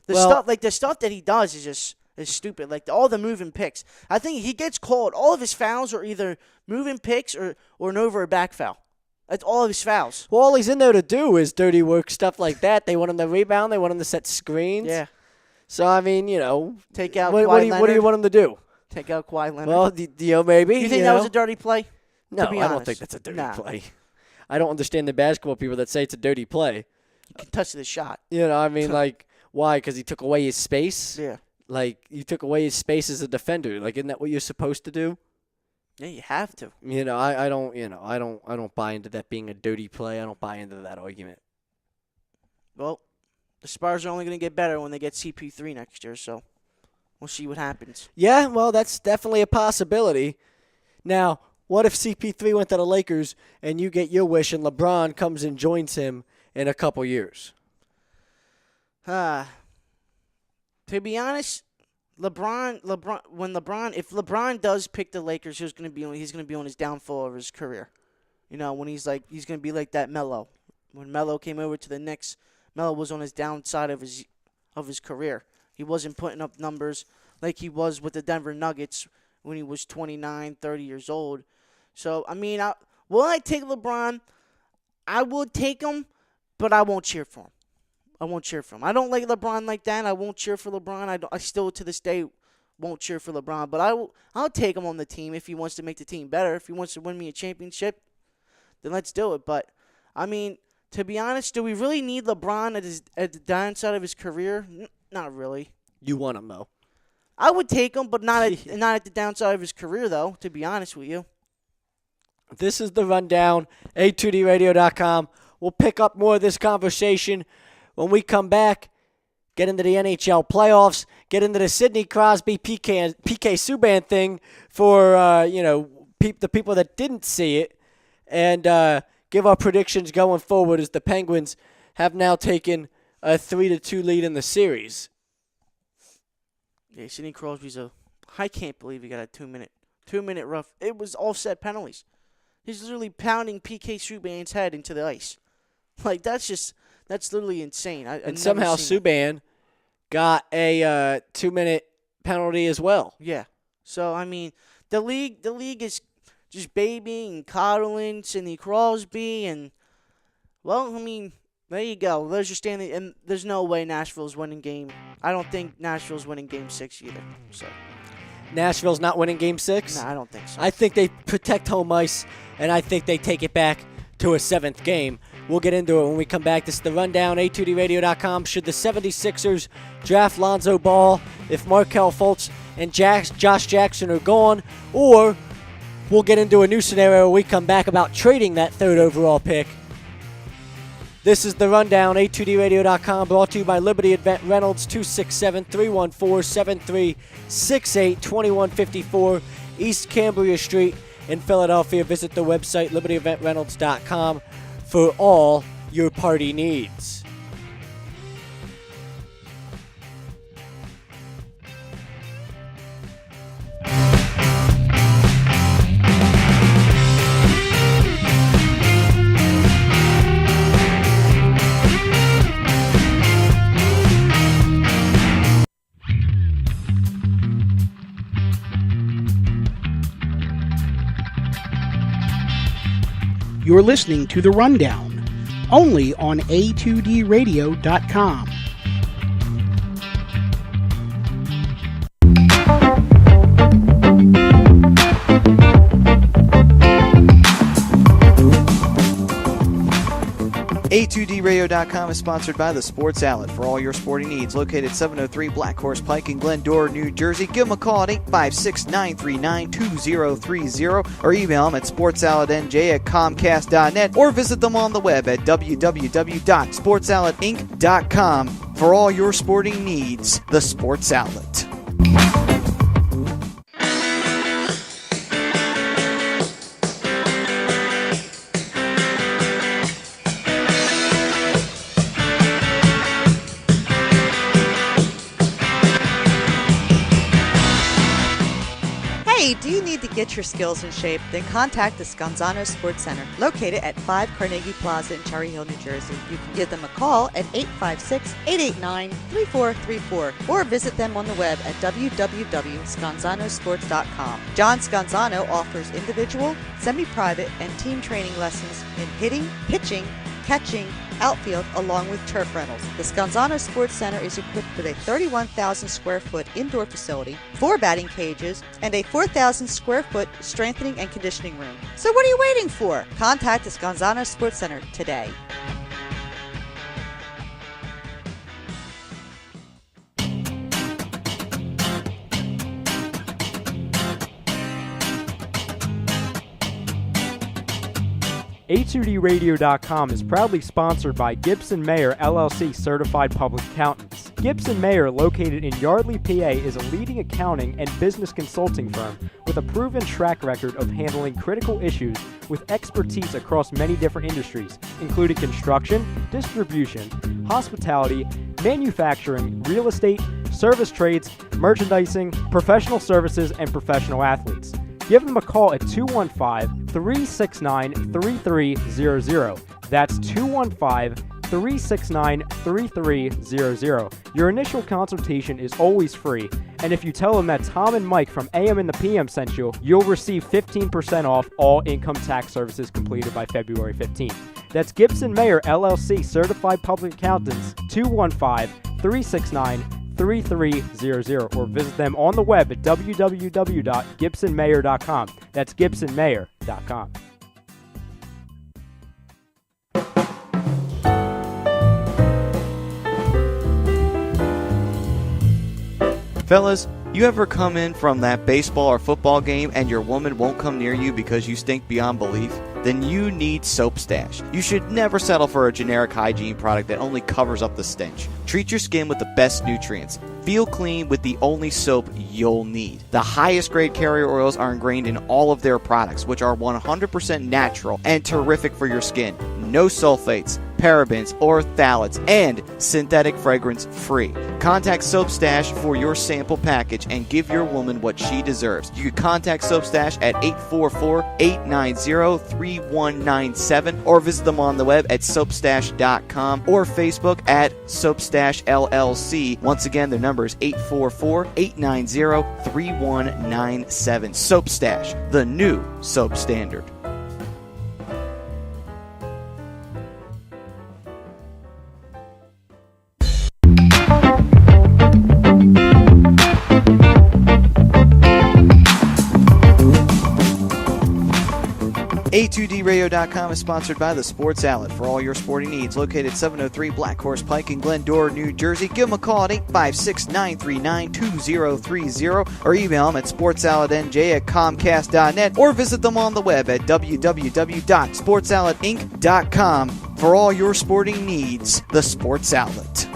The stuff that he does is stupid. Like all the moving picks. I think he gets called. All of his fouls are either moving picks or an over or back foul. That's all of his fouls. Well, all he's in there to do is dirty work, stuff like that. They want him to rebound. They want him to set screens. Yeah. So, I mean, Take out what Kawhi do you Leonard. want him to do? Take out Kawhi Leonard. Well, maybe. you think that was a dirty play? No, to be I don't honest. think that's a dirty Nah. play. I don't understand the basketball people that say it's a dirty play. You can touch the shot. I mean, why? Because he took away his space? Yeah. Like, you took away his space as a defender. Like, isn't that what you're supposed to do? Yeah, you have to. I don't buy into that being a dirty play. I don't buy into that argument. Well, the Spurs are only going to get better when they get CP3 next year, so we'll see what happens. Yeah, well, that's definitely a possibility. Now, what if CP3 went to the Lakers and you get your wish and LeBron comes and joins him in a couple years? To be honest, if LeBron does pick the Lakers, he's going to be on his downfall of his career. When he's going to be like that Melo. When Melo came over to the Knicks, Melo was on his downside of his career. He wasn't putting up numbers like he was with the Denver Nuggets when he was 29, 30 years old. So, I mean, will I take LeBron? I would take him, but I won't cheer for him. I don't like LeBron like that. I won't cheer for LeBron. I still, to this day, won't cheer for LeBron. But I'll take him on the team if he wants to make the team better. If he wants to win me a championship, then let's do it. But, I mean, to be honest, do we really need LeBron at the downside of his career? Not really. You want him, though. I would take him, but not at the downside of his career, though, to be honest with you. This is the Rundown, A2DRadio.com. We'll pick up more of this conversation when we come back, get into the NHL playoffs, get into the Sidney Crosby, PK Subban thing for, the people that didn't see it, and give our predictions going forward as the Penguins have now taken a 3-2 lead in the series. Yeah, Sidney Crosby's I can't believe he got a 2-minute rough. It was offset penalties. He's literally pounding PK Subban's head into the ice. Like, that's literally insane. And somehow Subban got a 2-minute penalty as well. Yeah. So, I mean, the league is just babying and coddling Sidney Crosby. And, well, I mean, there you go. There's your standing. And there's no way Nashville's winning game. I don't think Nashville's winning game 6 either. So Nashville's not winning game 6? No, I don't think so. I think they protect home ice, and I think they take it back to a 7th game. We'll get into it when we come back. This is the Rundown, A2DRadio.com. Should the 76ers draft Lonzo Ball if Markelle Fultz and Josh Jackson are gone? Or we'll get into a new scenario when we come back about trading that 3rd overall pick. This is the Rundown, A2DRadio.com, brought to you by Liberty Event Reynolds, 267-314-7368, 2154 East Cambria Street in Philadelphia. Visit the website, libertyeventreynolds.com, for all your party needs. You're listening to The Rundown, only on A2DRadio.com. A2DRadio.com is sponsored by the Sports Outlet for all your sporting needs. Located 703 Black Horse Pike in Glendora, New Jersey. Give them a call at 856-939-2030 or email them at sportsoutletnj@comcast.net or visit them on the web at www.sportsoutletinc.com for all your sporting needs. The Sports Outlet. Hey, do you need to get your skills in shape? Then contact the Scanzano Sports Center, located at 5 Carnegie Plaza in Cherry Hill, New Jersey. You can give them a call at 856-889-3434 or visit them on the web at www.scanzanosports.com. John Scanzano offers individual, semi-private, and team training lessons in hitting, pitching, catching, outfield, along with turf rentals. The Scanzano Sports Center is equipped with a 31,000 square foot indoor facility, 4 batting cages, and a 4,000 square foot strengthening and conditioning room. So what are you waiting for? Contact the Scanzano Sports Center today. A2DRadio.com is proudly sponsored by Gibson Mayer LLC Certified Public Accountants. Gibson Mayer, located in Yardley, PA, is a leading accounting and business consulting firm with a proven track record of handling critical issues with expertise across many different industries, including construction, distribution, hospitality, manufacturing, real estate, service trades, merchandising, professional services, and professional athletes. Give them a call at 215-369-3300. That's 215-369-3300. Your initial consultation is always free, and if you tell them that Tom and Mike from AM and the PM sent you, you'll receive 15% off all income tax services completed by February 15th. That's Gibson Mayer LLC Certified Public Accountants, 215-369-3300, or visit them on the web at www.gibsonmayer.com. That's gibsonmayer.com. Fellas, you ever come in from that baseball or football game and your woman won't come near you because you stink beyond belief? Then you need Soap Stash. You should never settle for a generic hygiene product that only covers up the stench. Treat your skin with the best nutrients. Feel clean with the only soap you'll need. The highest grade carrier oils are ingrained in all of their products, which are 100% natural and terrific for your skin. No sulfates, parabens, or phthalates, and synthetic fragrance free. Contact Soap Stash for your sample package and give your woman what she deserves. You can contact Soap Stash at 844-890-3197 or visit them on the web at soapstash.com or Facebook at Soapstash LLC. Once again, their number is 844-890-3197. Soap Stash, the new soap standard. A2DRadio.com is sponsored by the Sports Outlet for all your sporting needs. Located 703 Black Horse Pike in Glendora, New Jersey. Give them a call at 856-939-2030 or email them at sportsoutletnj@comcast.net or visit them on the web at www.sportsoutletinc.com for all your sporting needs. The Sports Outlet.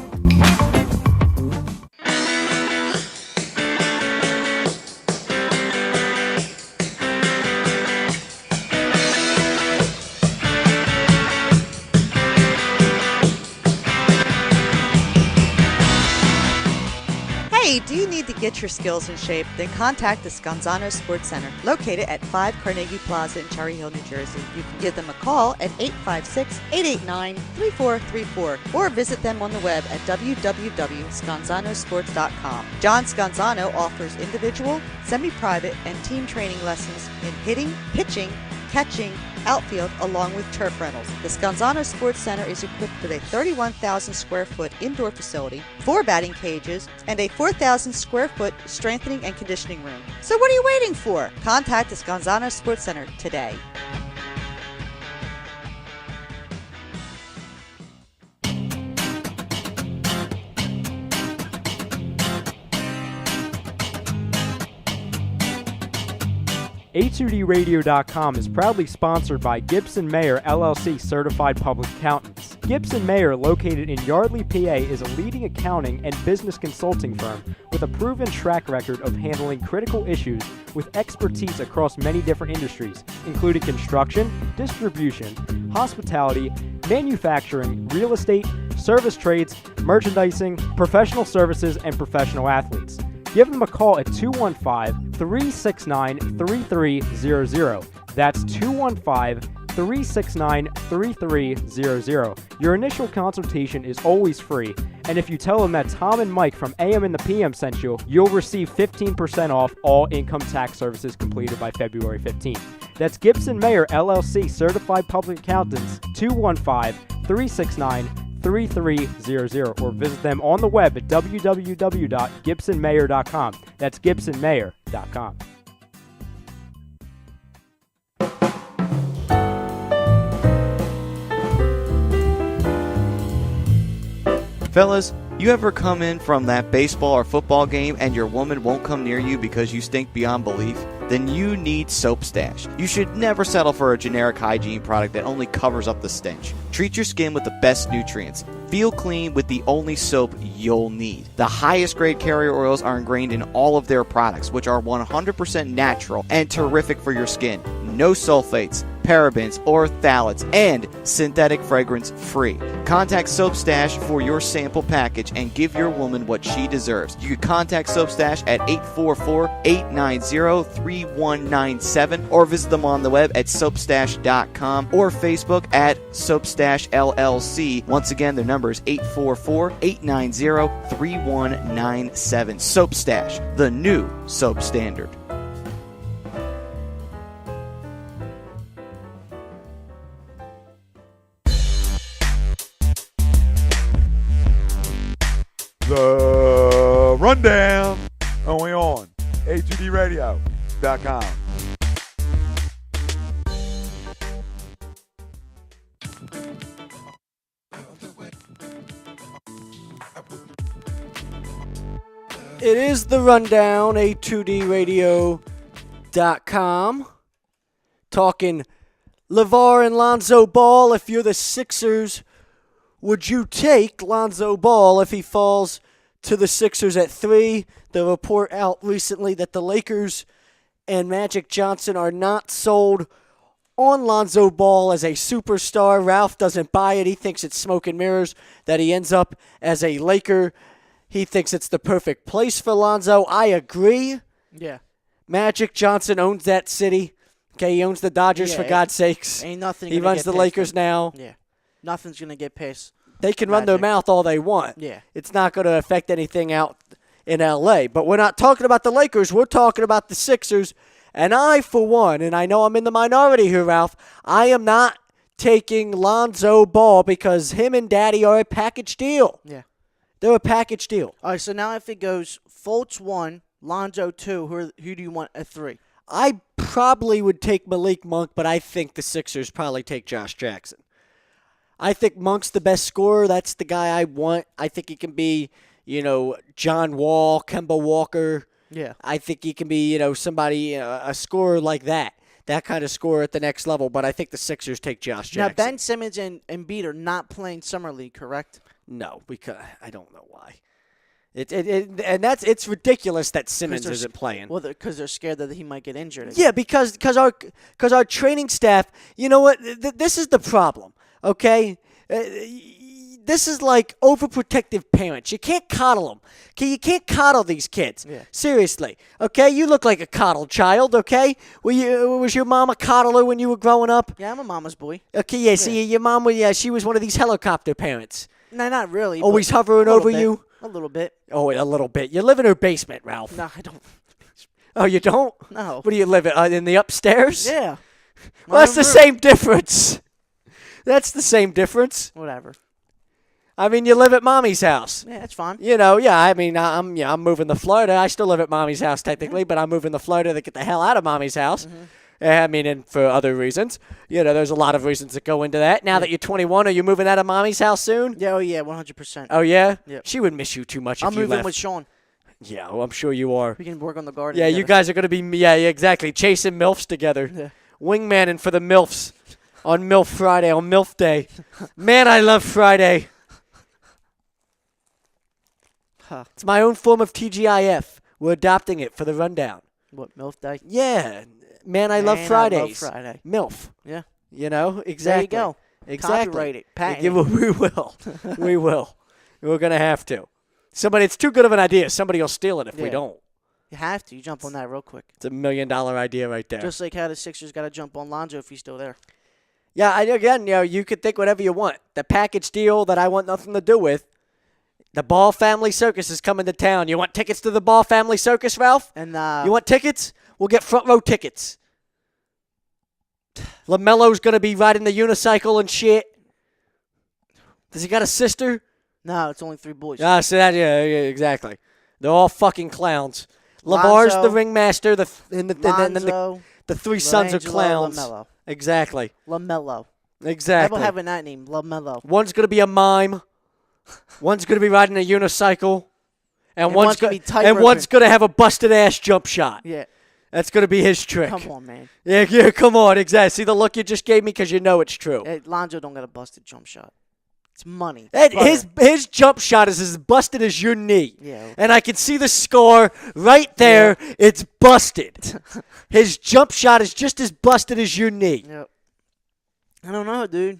Hey, do you need to get your skills in shape? Then contact the Scanzano Sports Center, located at 5 Carnegie Plaza in Cherry Hill, New Jersey. You can give them a call at 856-889-3434 or visit them on the web at www.scanzanosports.com. John Scanzano offers individual, semi-private, and team training lessons in hitting, pitching, catching, outfield, along with turf rentals. The Scanzano Sports Center is equipped with a 31,000 square foot indoor facility, 4 batting cages, and a 4,000 square foot strengthening and conditioning room. So what are you waiting for? Contact the Scanzano Sports Center today. A2DRadio.com is proudly sponsored by Gibson Mayer LLC Certified Public Accountants. Gibson Mayer, located in Yardley, PA, is a leading accounting and business consulting firm with a proven track record of handling critical issues with expertise across many different industries, including construction, distribution, hospitality, manufacturing, real estate, service trades, merchandising, professional services, and professional athletes. Give them a call at 215-369-3300. That's 215-369-3300. Your initial consultation is always free, and if you tell them that Tom and Mike from AM and the PM sent you, you'll receive 15% off all income tax services completed by February 15th. That's Gibson Mayer LLC Certified Public Accountants, 215-369-3300, or visit them on the web at www.gibsonmayer.com. That's gibsonmayer.com. Fellas, you ever come in from that baseball or football game and your woman won't come near you because you stink beyond belief? Then you need Soap Stash. You should never settle for a generic hygiene product that only covers up the stench. Treat your skin with the best nutrients. Feel clean with the only soap you'll need. The highest grade carrier oils are ingrained in all of their products, which are 100% natural and terrific for your skin. No sulfates, parabens, or phthalates, and synthetic fragrance free. Contact Soap Stash for your sample package and give your woman what she deserves. You can contact Soap Stash at 844-890-3197 or visit them on the web at soapstash.com or Facebook at Soapstash LLC. Once again, their number is 844-890-3197. Soap Stash, the new soap standard. The Rundown. Only on A2DRadio.com. It is the Rundown, A2DRadio.com. Talking Lavar and Lonzo Ball. If you're the Sixers, would you take Lonzo Ball if he falls to the Sixers at 3? The report out recently that the Lakers and Magic Johnson are not sold on Lonzo Ball as a superstar. Ralph doesn't buy it. He thinks it's smoke and mirrors that he ends up as a Laker. He thinks it's the perfect place for Lonzo. I agree. Yeah. Magic Johnson owns that city. Okay, he owns the Dodgers, for God's sakes. Ain't nothing. He runs the Lakers now. Yeah. Nothing's going to get past. They can run their mouth all they want. Yeah. It's not going to affect anything out in L.A. But we're not talking about the Lakers. We're talking about the Sixers. And I, for one, and I know I'm in the minority here, Ralph, I am not taking Lonzo Ball because him and Daddy are a package deal. Yeah. They're a package deal. All right, so now if it goes Fultz 1, Lonzo 2, who do you want at 3? I probably would take Malik Monk, but I think the Sixers probably take Josh Jackson. I think Monk's the best scorer. That's the guy I want. I think he can be, John Wall, Kemba Walker. Yeah. I think he can be, somebody, a scorer like that kind of scorer at the next level. But I think the Sixers take Josh Jackson. Now, Ben Simmons and Embiid are not playing Summer League, correct? No, because I don't know why. It's ridiculous that Simmons isn't playing. Well, because they're scared that he might get injured again. Yeah, because our training staff, you know what? This is the problem. Okay, this is like overprotective parents. You can't coddle them. Okay, you can't coddle these kids. Yeah. Seriously. Okay, you look like a coddled child. Okay, was your mom a coddler when you were growing up? Yeah, I'm a mama's boy. Okay, yeah. See, your mom was she was one of these helicopter parents. No, not really. Always hovering over you. A little bit. Oh, a little bit. You live in her basement, Ralph. No, I don't. Oh, you don't? No. What do you live in the upstairs? Yeah. Well, that's the same difference. That's the same difference. Whatever. I mean, you live at mommy's house. Yeah, that's fine. I mean, I'm moving to Florida. I still live at mommy's house technically, but I'm moving to Florida to get the hell out of mommy's house. I mean, and for other reasons. There's a lot of reasons that go into that. Now that you're 21, are you moving out of mommy's house soon? Yeah, 100%. Oh, yeah? Yep. She would miss you too much if I'm you moving left. with Sean. Yeah, well, I'm sure you are. We can work on the garden. Yeah, together. you guys are going to be, exactly, chasing MILFs together. Yeah. Wingmanning for the MILFs on MILF Friday, on MILF Day. Man, I love Friday. It's my own form of TGIF. We're adopting it for the rundown. What, MILF Day? Yeah. Man, I love Fridays. I love Friday. MILF. Yeah. Exactly. There you go. Exactly. Copyright it. Patent Yeah, we will. We will. We're going to have to. It's too good of an idea. Somebody will steal it if we don't. You have to. You jump on that real quick. It's $1 million idea right there. Just like how the Sixers got to jump on Lonzo if he's still there. Yeah, again, you could think whatever you want. The package deal that I want nothing to do with. The Ball Family Circus is coming to town. You want tickets to the Ball Family Circus, Ralph? And you want tickets? We'll get front row tickets. LaMelo's going to be riding the unicycle and shit. Does he got a sister? No, it's only 3 boys. Yeah, exactly. They're all fucking clowns. Lavar's the ringmaster, and then the 3 sons are clowns. LaMelo. Exactly. LaMelo. Exactly. I will have that name, LaMelo. One's going to be a mime. One's going to be riding a unicycle. And one's going to have a busted-ass jump shot. Yeah. That's going to be his trick. Come on, man. Yeah, come on, exactly. See the look you just gave me because you know it's true. Lonzo don't got a busted jump shot. It's money. His jump shot is as busted as your knee. Yeah. And I can see the score right there. Yeah. It's busted. His jump shot is just as busted as your knee. Yep. I don't know, dude.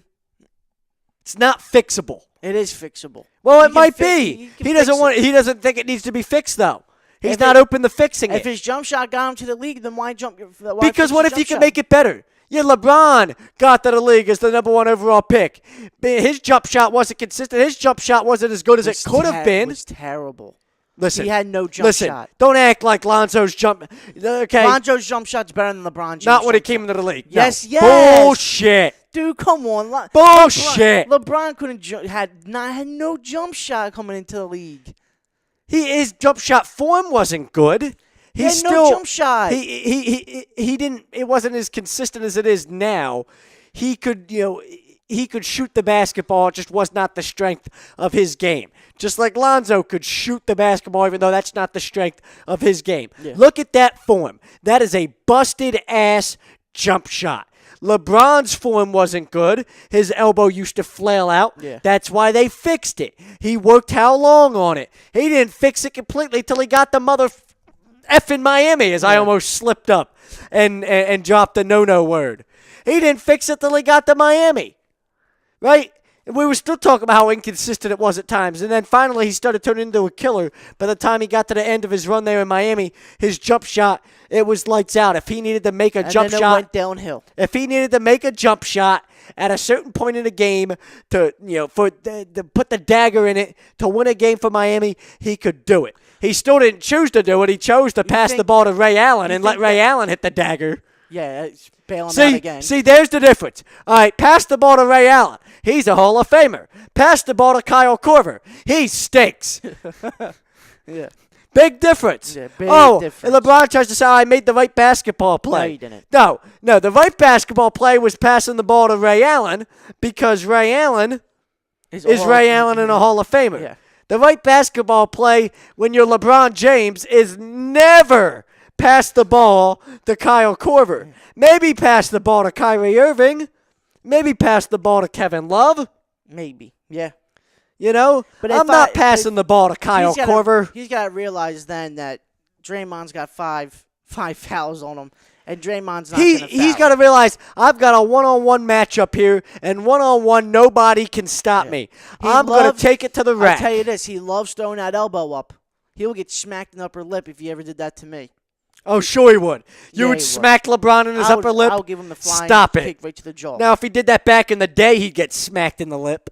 It's not fixable. It is fixable. Well, it might be. He doesn't think it needs to be fixed though. He's not open to fixing it. If his jump shot got him to the league, then why jump? Because what if you can make it better? Yeah, LeBron got to the league as the number 1 overall pick. His jump shot wasn't consistent. His jump shot wasn't as good as it could have been. It was terrible. Listen, he had no jump shot. Don't act like Lonzo's jump. Okay, Lonzo's jump shot's better than LeBron James. Not when he came into the league. Yes, no. yes. Bullshit. Dude, come on. Bullshit. LeBron couldn't had no jump shot coming into the league. His jump shot form wasn't good. He had no jump shot. He didn't. It wasn't as consistent as it is now. He could shoot the basketball. It just was not the strength of his game. Just like Lonzo could shoot the basketball, even though that's not the strength of his game. Yeah. Look at that form. That is a busted ass jump shot. LeBron's form wasn't good. His elbow used to flail out. Yeah. That's why they fixed it. He worked how long on it? He didn't fix it completely till he got the mother effing Miami, as I almost slipped up and dropped the no-no word. He didn't fix it till he got to Miami, right? We were still talking about how inconsistent it was at times. And then finally he started turning into a killer. By the time he got to the end of his run there in Miami, his jump shot, it was lights out. If he needed to make a jump shot, it went downhill. If he needed to make a jump shot at a certain point in the game to put the dagger in it to win a game for Miami, he could do it. He still didn't choose to do it. He chose to pass the ball to Ray Allen and let Ray Allen hit the dagger. Yeah, bail him out again. See, there's the difference. All right, pass the ball to Ray Allen. He's a Hall of Famer. Pass the ball to Kyle Korver. He stinks. Yeah. Big difference. Yeah, big difference. And LeBron tries to say, I made the right basketball play. No, he didn't. No, the right basketball play was passing the ball to Ray Allen because Ray Allen is Ray Allen and a Hall of Famer. Yeah. The right basketball play when you're LeBron James is never pass the ball to Kyle Korver. Maybe pass the ball to Kyrie Irving. Maybe pass the ball to Kevin Love. Maybe, yeah. But I'm not passing the ball to Kyle Korver. He's got to realize then that Draymond's got five fouls on him, and Draymond's not going to foul. He's got to realize I've got a one-on-one matchup here, and one-on-one nobody can stop me. I'm going to take it to the rack. I'll tell you this, he loves throwing that elbow up. He'll get smacked in the upper lip if he ever did that to me. Oh, sure he would. You would smack LeBron in his upper lip? I'll give him the flying Stop kick it. right to the jaw. Now, if he did that back in the day, he'd get smacked in the lip.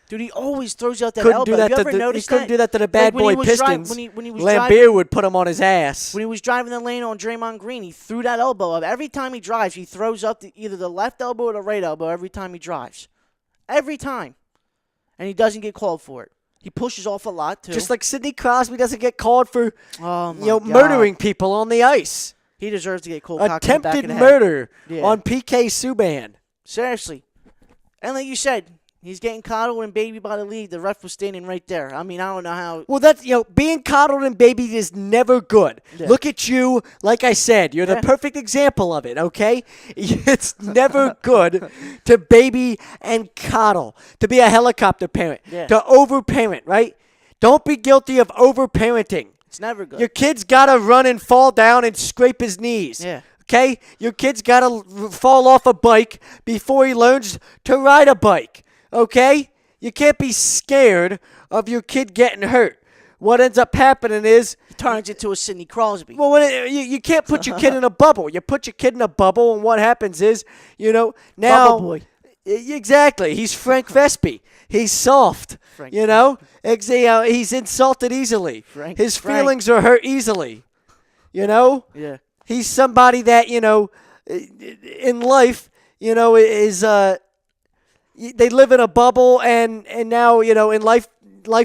Dude, he always throws out that Couldn't elbow. do that. You ever He noticed couldn't that? do that to the bad Like, boy when he was Pistons. when he was Lambeer would put him on his ass. When he was driving the lane on Draymond Green, he threw that elbow up. Every time he drives, he throws up either the left elbow or the right elbow every time he drives. Every time. And he doesn't get called for it. He pushes off a lot, too. Just like Sidney Crosby doesn't get called for God. murdering people on the ice. He deserves to get cold. Attempted murder Yeah. on PK Subban. Seriously. And like you said, he's getting coddled and babied by the league. The ref was standing right there. I mean, I don't know how. Well, that's, being coddled and babied is never good. Yeah. Look at you. Like I said, you're the perfect example of it, okay? It's never good to baby and coddle, to be a helicopter parent, to overparent, right? Don't be guilty of overparenting. It's never good. Your kid's got to run and fall down and scrape his knees. Yeah. Okay? Your kid's got to fall off a bike before he learns to ride a bike. Okay? You can't be scared of your kid getting hurt. What ends up happening is He turns into a Sidney Crosby. well, you can't put your kid in a bubble. You put your kid in a bubble, and what happens is, now Bubble boy. Exactly. He's Frank Vespi. He's soft. He's insulted easily. His feelings are hurt easily. Yeah. He's somebody that, in life, is they live in a bubble, and now, in life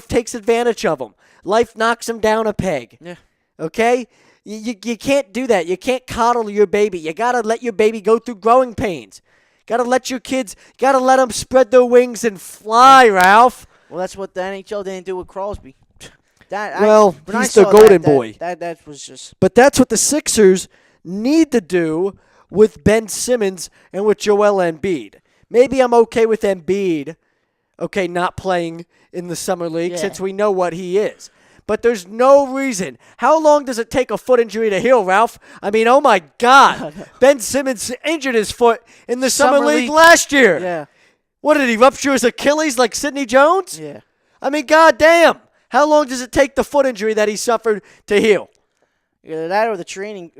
takes advantage of them. Life knocks them down a peg. Yeah. Okay? You can't do that. You can't coddle your baby. You got to let your baby go through growing pains. Got to let your kids, got to let them spread their wings and fly, Ralph. Well, that's what the NHL didn't do with Crosby. He's I the saw golden that, boy. That was just. But that's what the Sixers need to do with Ben Simmons and with Joel Embiid. Maybe I'm okay with Embiid, not playing in the summer league since we know what he is. But there's no reason. How long does it take a foot injury to heal, Ralph? I mean, oh my God. Ben Simmons injured his foot in the summer league last year. Yeah. What, did he rupture his Achilles like Sidney Jones? Yeah. I mean, goddamn. How long does it take the foot injury that he suffered to heal? Either that or the training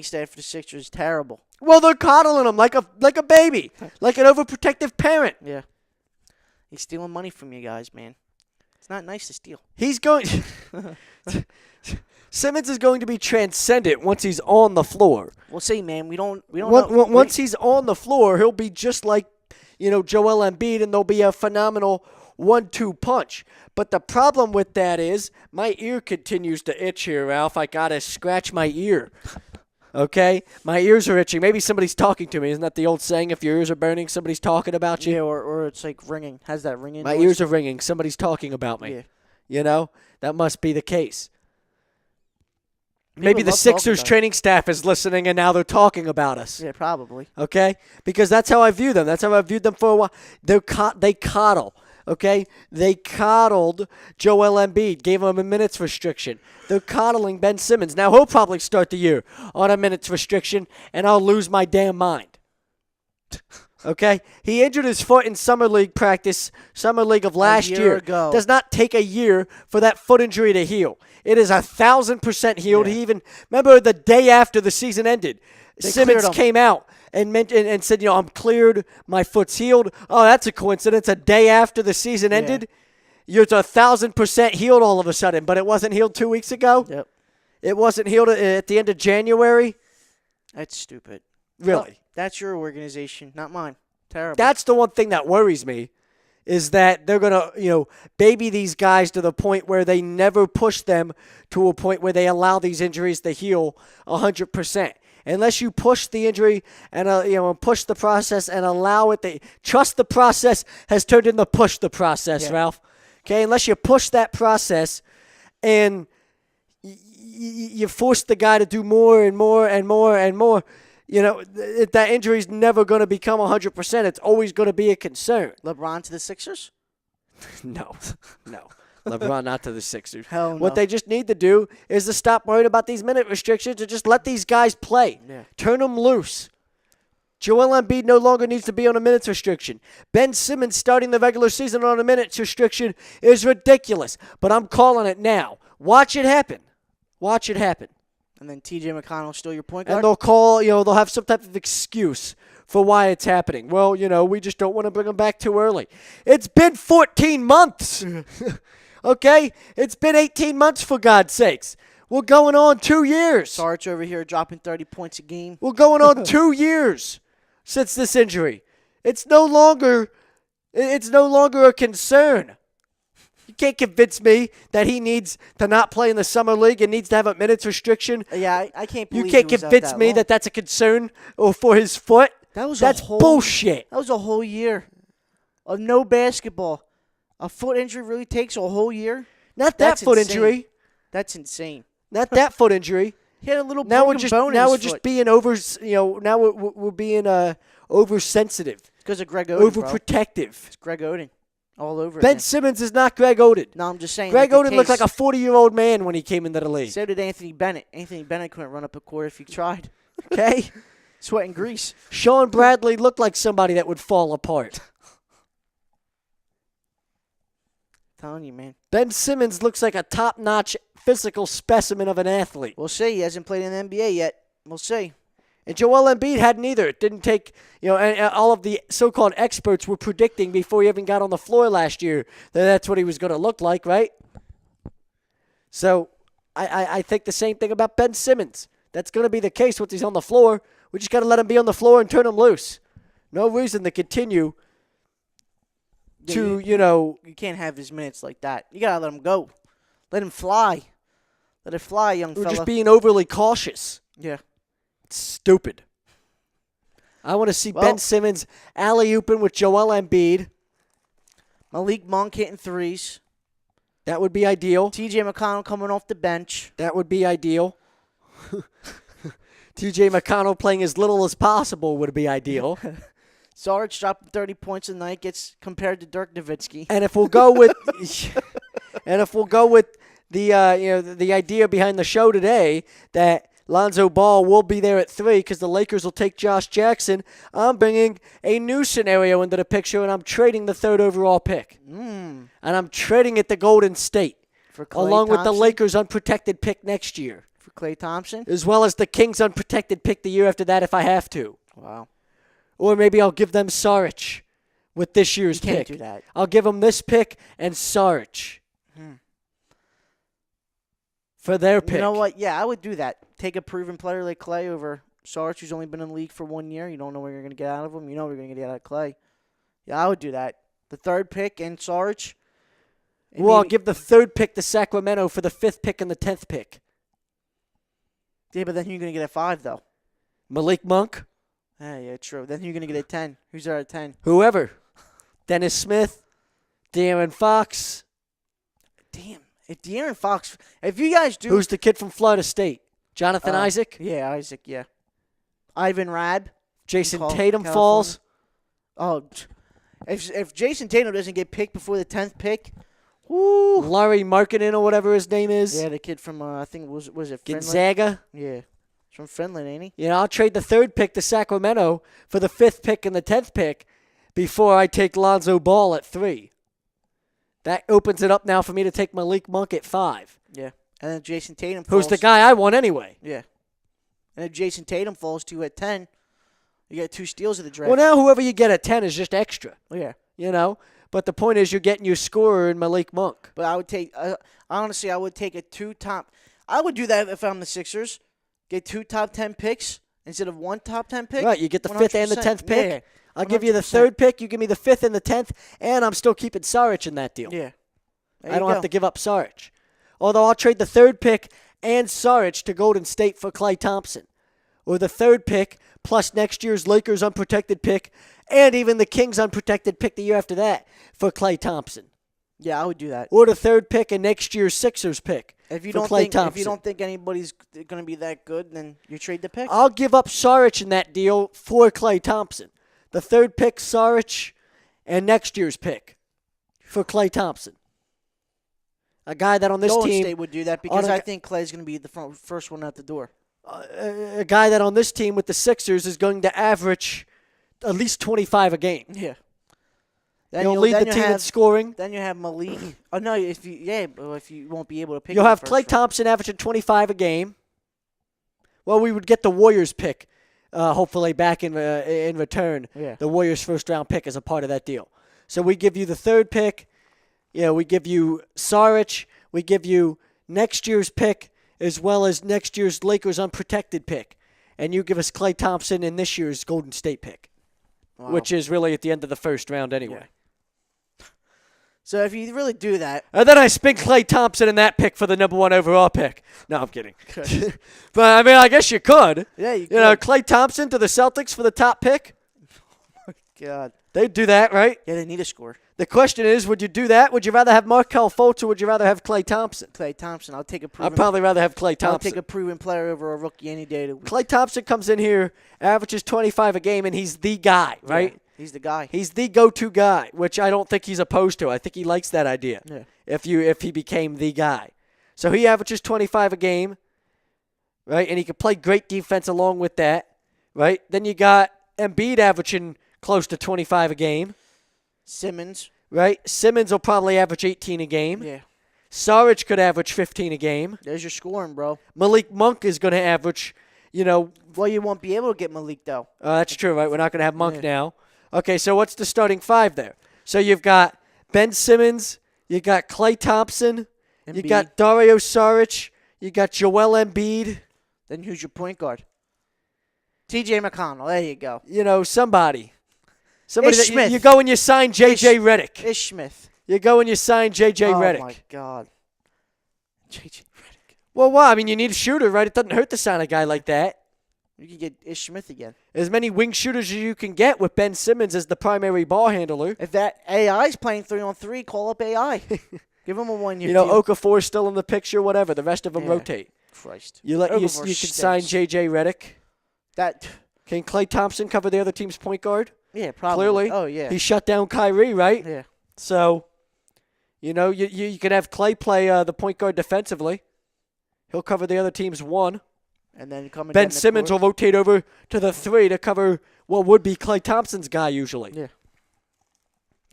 staff for the Sixers is terrible. Well, they're coddling him like a baby, like an overprotective parent. Yeah. He's stealing money from you guys, man. It's not nice to steal. He's going. Simmons is going to be transcendent once he's on the floor. We'll see, man. We don't know. Once he's on the floor, he'll be just like, Joel Embiid, and there'll be a phenomenal 1-2 punch. But the problem with that is my ear continues to itch here, Ralph. I gotta scratch my ear. Okay? My ears are itching. Maybe somebody's talking to me. Isn't that the old saying? If your ears are burning, somebody's talking about you? Yeah, or it's like ringing. Has that ringing My noise? ears are ringing. Somebody's talking about me. Yeah. That must be the case. Maybe the Sixers training staff is listening, and now they're talking about us. Yeah, probably. Okay? Because that's how I view them. That's how I viewed them for a while. They coddle. Okay? They coddled Joel Embiid, gave him a minutes restriction. They're coddling Ben Simmons. Now, he'll probably start the year on a minutes restriction, and I'll lose my damn mind. Okay? He injured his foot in summer league practice, summer league of last year. Ago. Does not take a year for that foot injury to heal. It is 1,000% healed. Yeah. He even, remember the day after the season ended, Simmons cleared him. came out and said, I'm cleared, my foot's healed. Oh, that's a coincidence. A day after the season ended, you're 1,000% healed all of a sudden, but it wasn't healed 2 weeks ago? Yep. It wasn't healed at the end of January? That's stupid. Really? Well, that's your organization, not mine. Terrible. That's the one thing that worries me, is that they're going to, baby these guys to the point where they never push them to a point where they allow these injuries to heal 100%. Unless you push the injury and push the process and allow it to trust the process has turned into push the process, Ralph. Okay, unless you push that process and you force the guy to do more and more and more and more, that injury is never going to become 100%. It's always going to be a concern. LeBron to the Sixers? No. LeBron not to the Sixers. Hell no. What they just need to do is to stop worrying about these minute restrictions and just let these guys play. Yeah. Turn them loose. Joel Embiid no longer needs to be on a minutes restriction. Ben Simmons starting the regular season on a minutes restriction is ridiculous, but I'm calling it now. Watch it happen. Watch it happen. And then T.J. McConnell still your point guard? And they'll call, they'll have some type of excuse for why it's happening. Well, we just don't want to bring him back too early. It's been 14 months. Okay? It's been 18 months, for God's sakes. We're going on 2 years. Sarge over here dropping 30 points a game. We're going on 2 years since this injury. It's no longer a concern. You can't convince me that he needs to not play in the summer league and needs to have a minutes restriction. Yeah, I can't believe you can't he was out convince that me long. that that's a concern or for his foot. That's bullshit. That was a whole year of no basketball. A foot injury really takes a whole year? Not that foot injury. That's insane. Not that foot injury. He had a little Now broken bone in his foot. Being now we're being oversensitive. Because of Greg Oden, overprotective. It's Greg Oden all over Ben again. Simmons is not Greg Oden. No, I'm just saying. Greg Oden looked like a 40-year-old man when he came into the league. So did Anthony Bennett. Anthony Bennett couldn't run up a court if he tried. Okay? Sweat and grease. Sean Bradley looked like somebody that would fall apart. Telling you, man. Ben Simmons looks like a top-notch physical specimen of an athlete. We'll see. He hasn't played in the NBA yet. We'll see. And Joel Embiid hadn't either. It didn't take, and all of the so-called experts were predicting before he even got on the floor last year that that's what he was going to look like, right? So I think the same thing about Ben Simmons. That's going to be the case once he's on the floor. We just got to let him be on the floor and turn him loose. No reason to continue to, You can't have his minutes like that. You got to let him go. Let him fly. Let it fly, young We're fella. just being overly cautious. Yeah. It's stupid. I want to see Ben Simmons alley-ooping with Joel Embiid. Malik Monk hitting threes. That would be ideal. T.J. McConnell coming off the bench. That would be ideal. T.J. McConnell playing as little as possible would be ideal. Sarge dropping 30 points a night gets compared to Dirk Nowitzki. And if we'll go with the the idea behind the show today that Lonzo Ball will be there at 3 because the Lakers will take Josh Jackson, I'm bringing a new scenario into the picture, and I'm trading the 3rd overall pick. And I'm trading it to Golden State, along with the Lakers' unprotected pick next year. For Klay Thompson? As well as the Kings' unprotected pick the year after that if I have to. Wow. Or maybe I'll give them Saric with this year's you can't pick. Do that. I'll give them this pick and Saric for their pick. You know what? Yeah, I would do that. Take a proven player like Klay over Sarge, who's only been in the league for 1 year. You don't know what you're going to get out of him. You know what you're going to get out of Klay. Yeah, I would do that. The 3rd pick and Sarge. Well, I'll give the 3rd pick to Sacramento for the 5th pick and the 10th pick. Yeah, but then you're going to get at 5, though. Malik Monk. Yeah, true. Then you're going to get at 10. Who's there at 10? Whoever. Dennis Smith. De'Aaron Fox. Damn. If De'Aaron Fox, if you guys do. Who's the kid from Florida State? Jonathan Isaac? Yeah, Isaac, yeah. Ivan Rad. Jason Tatum falls. Oh, if Jason Tatum doesn't get picked before the 10th pick, whoo. Larry Markkinen or whatever his name is. Yeah, the kid from, I think, was it Finland? Gonzaga? Yeah. He's from Finland, ain't he? I'll trade the 3rd pick to Sacramento for the 5th pick and the 10th pick before I take Lonzo Ball at 3. That opens it up now for me to take Malik Monk at 5. Yeah. And then Jason Tatum falls. Who's the guy I want anyway. Yeah. And if Jason Tatum falls to you at 10, you get 2 steals of the draft. Well, now whoever you get at 10 is just extra. Yeah. But the point is you're getting your scorer in Malik Monk. But I would take, honestly, I would take a 2 top. I would do that if I'm the Sixers. Get 2 top 10 picks instead of 1 top 10 pick. Right, you get the 5th and the 10th pick. Yeah. I'll give you the 3rd pick. You give me the 5th and the 10th, and I'm still keeping Saric in that deal. Yeah. I don't have to give up Saric. Although I'll trade the 3rd pick and Saric to Golden State for Klay Thompson. Or the 3rd pick plus next year's Lakers unprotected pick and even the Kings unprotected pick the year after that for Klay Thompson. Yeah, I would do that. Or the 3rd pick and next year's Sixers pick if you for don't Klay think, Thompson. If you don't think anybody's going to be that good, then you trade the pick. I'll give up Saric in that deal for Klay Thompson. The 3rd pick, Saric, and next year's pick for Klay Thompson. A guy that on this Golden team... State would do that because I think Klay's going to be the first one out the door. A guy that on this team with the Sixers is going to average at least 25 a game. Yeah. He'll lead the team in scoring. Then you have Malik. Oh, no, if you won't be able to pick You'll have Klay Thompson averaging 25 a game. Well, we would get the Warriors pick hopefully back in return. Yeah. The Warriors' first-round pick is a part of that deal. So we give you the third pick. We give you Saric. We give you next year's pick as well as next year's Lakers unprotected pick. And you give us Klay Thompson in this year's Golden State pick, which is really at the end of the first round anyway. Yeah. So if you really do that. And then I spin Klay Thompson in that pick for the number 1 overall pick. No, I'm kidding. But, I mean, I guess you could. Yeah, you could. You know, Klay Thompson to the Celtics for the top pick. God. They'd do that, right? Yeah, they need a score. The question is, would you do that? Would you rather have Markelle Fultz or would you rather have Klay Thompson? Klay Thompson. I'll take a proven. I'd probably rather have Klay Thompson. I'll take a proven player over a rookie any day of the week. Klay Thompson comes in here, averages 25 a game, and he's the guy, right? Yeah, he's the guy. He's the go-to guy, which I don't think he's opposed to. I think he likes that idea. Yeah. If he became the guy. So he averages 25 a game, right? And he can play great defense along with that, right? Then you got Embiid averaging close to 25 a game. Simmons. Right? Simmons will probably average 18 a game. Yeah. Saric could average 15 a game. There's your scoring, bro. Malik Monk is going to average, Well, you won't be able to get Malik, though. that's true, right? We're not going to have Monk now. Okay, so what's the starting 5 there? So you've got Ben Simmons, you got Klay Thompson, you Embiid. got Dario Saric, you got Joel Embiid. Then who's your point guard? T.J. McConnell. There you go. Somebody Ish that Smith. you go and you sign J.J. Redick. Ish Smith. You go and you sign J.J. Redick. Oh, my God. J.J. Redick. Well, why? I mean, you need a shooter, right? It doesn't hurt to sign a guy like that. You can get Ish Smith again. As many wing shooters as you can get with Ben Simmons as the primary ball handler. If that AI's playing 3-on-3, call up AI. Give him a 1-year deal. Okafor's still in the picture, whatever. The rest of them rotate. Christ. You can sign J.J. Redick. Can Klay Thompson cover the other team's point guard? Yeah, probably. Clearly. Oh, yeah. He shut down Kyrie, right? Yeah. So, you can have Klay play the point guard defensively. He'll cover the other team's 1. And then coming Ben Simmons will rotate over to the 3 to cover what would be Klay Thompson's guy usually. Yeah.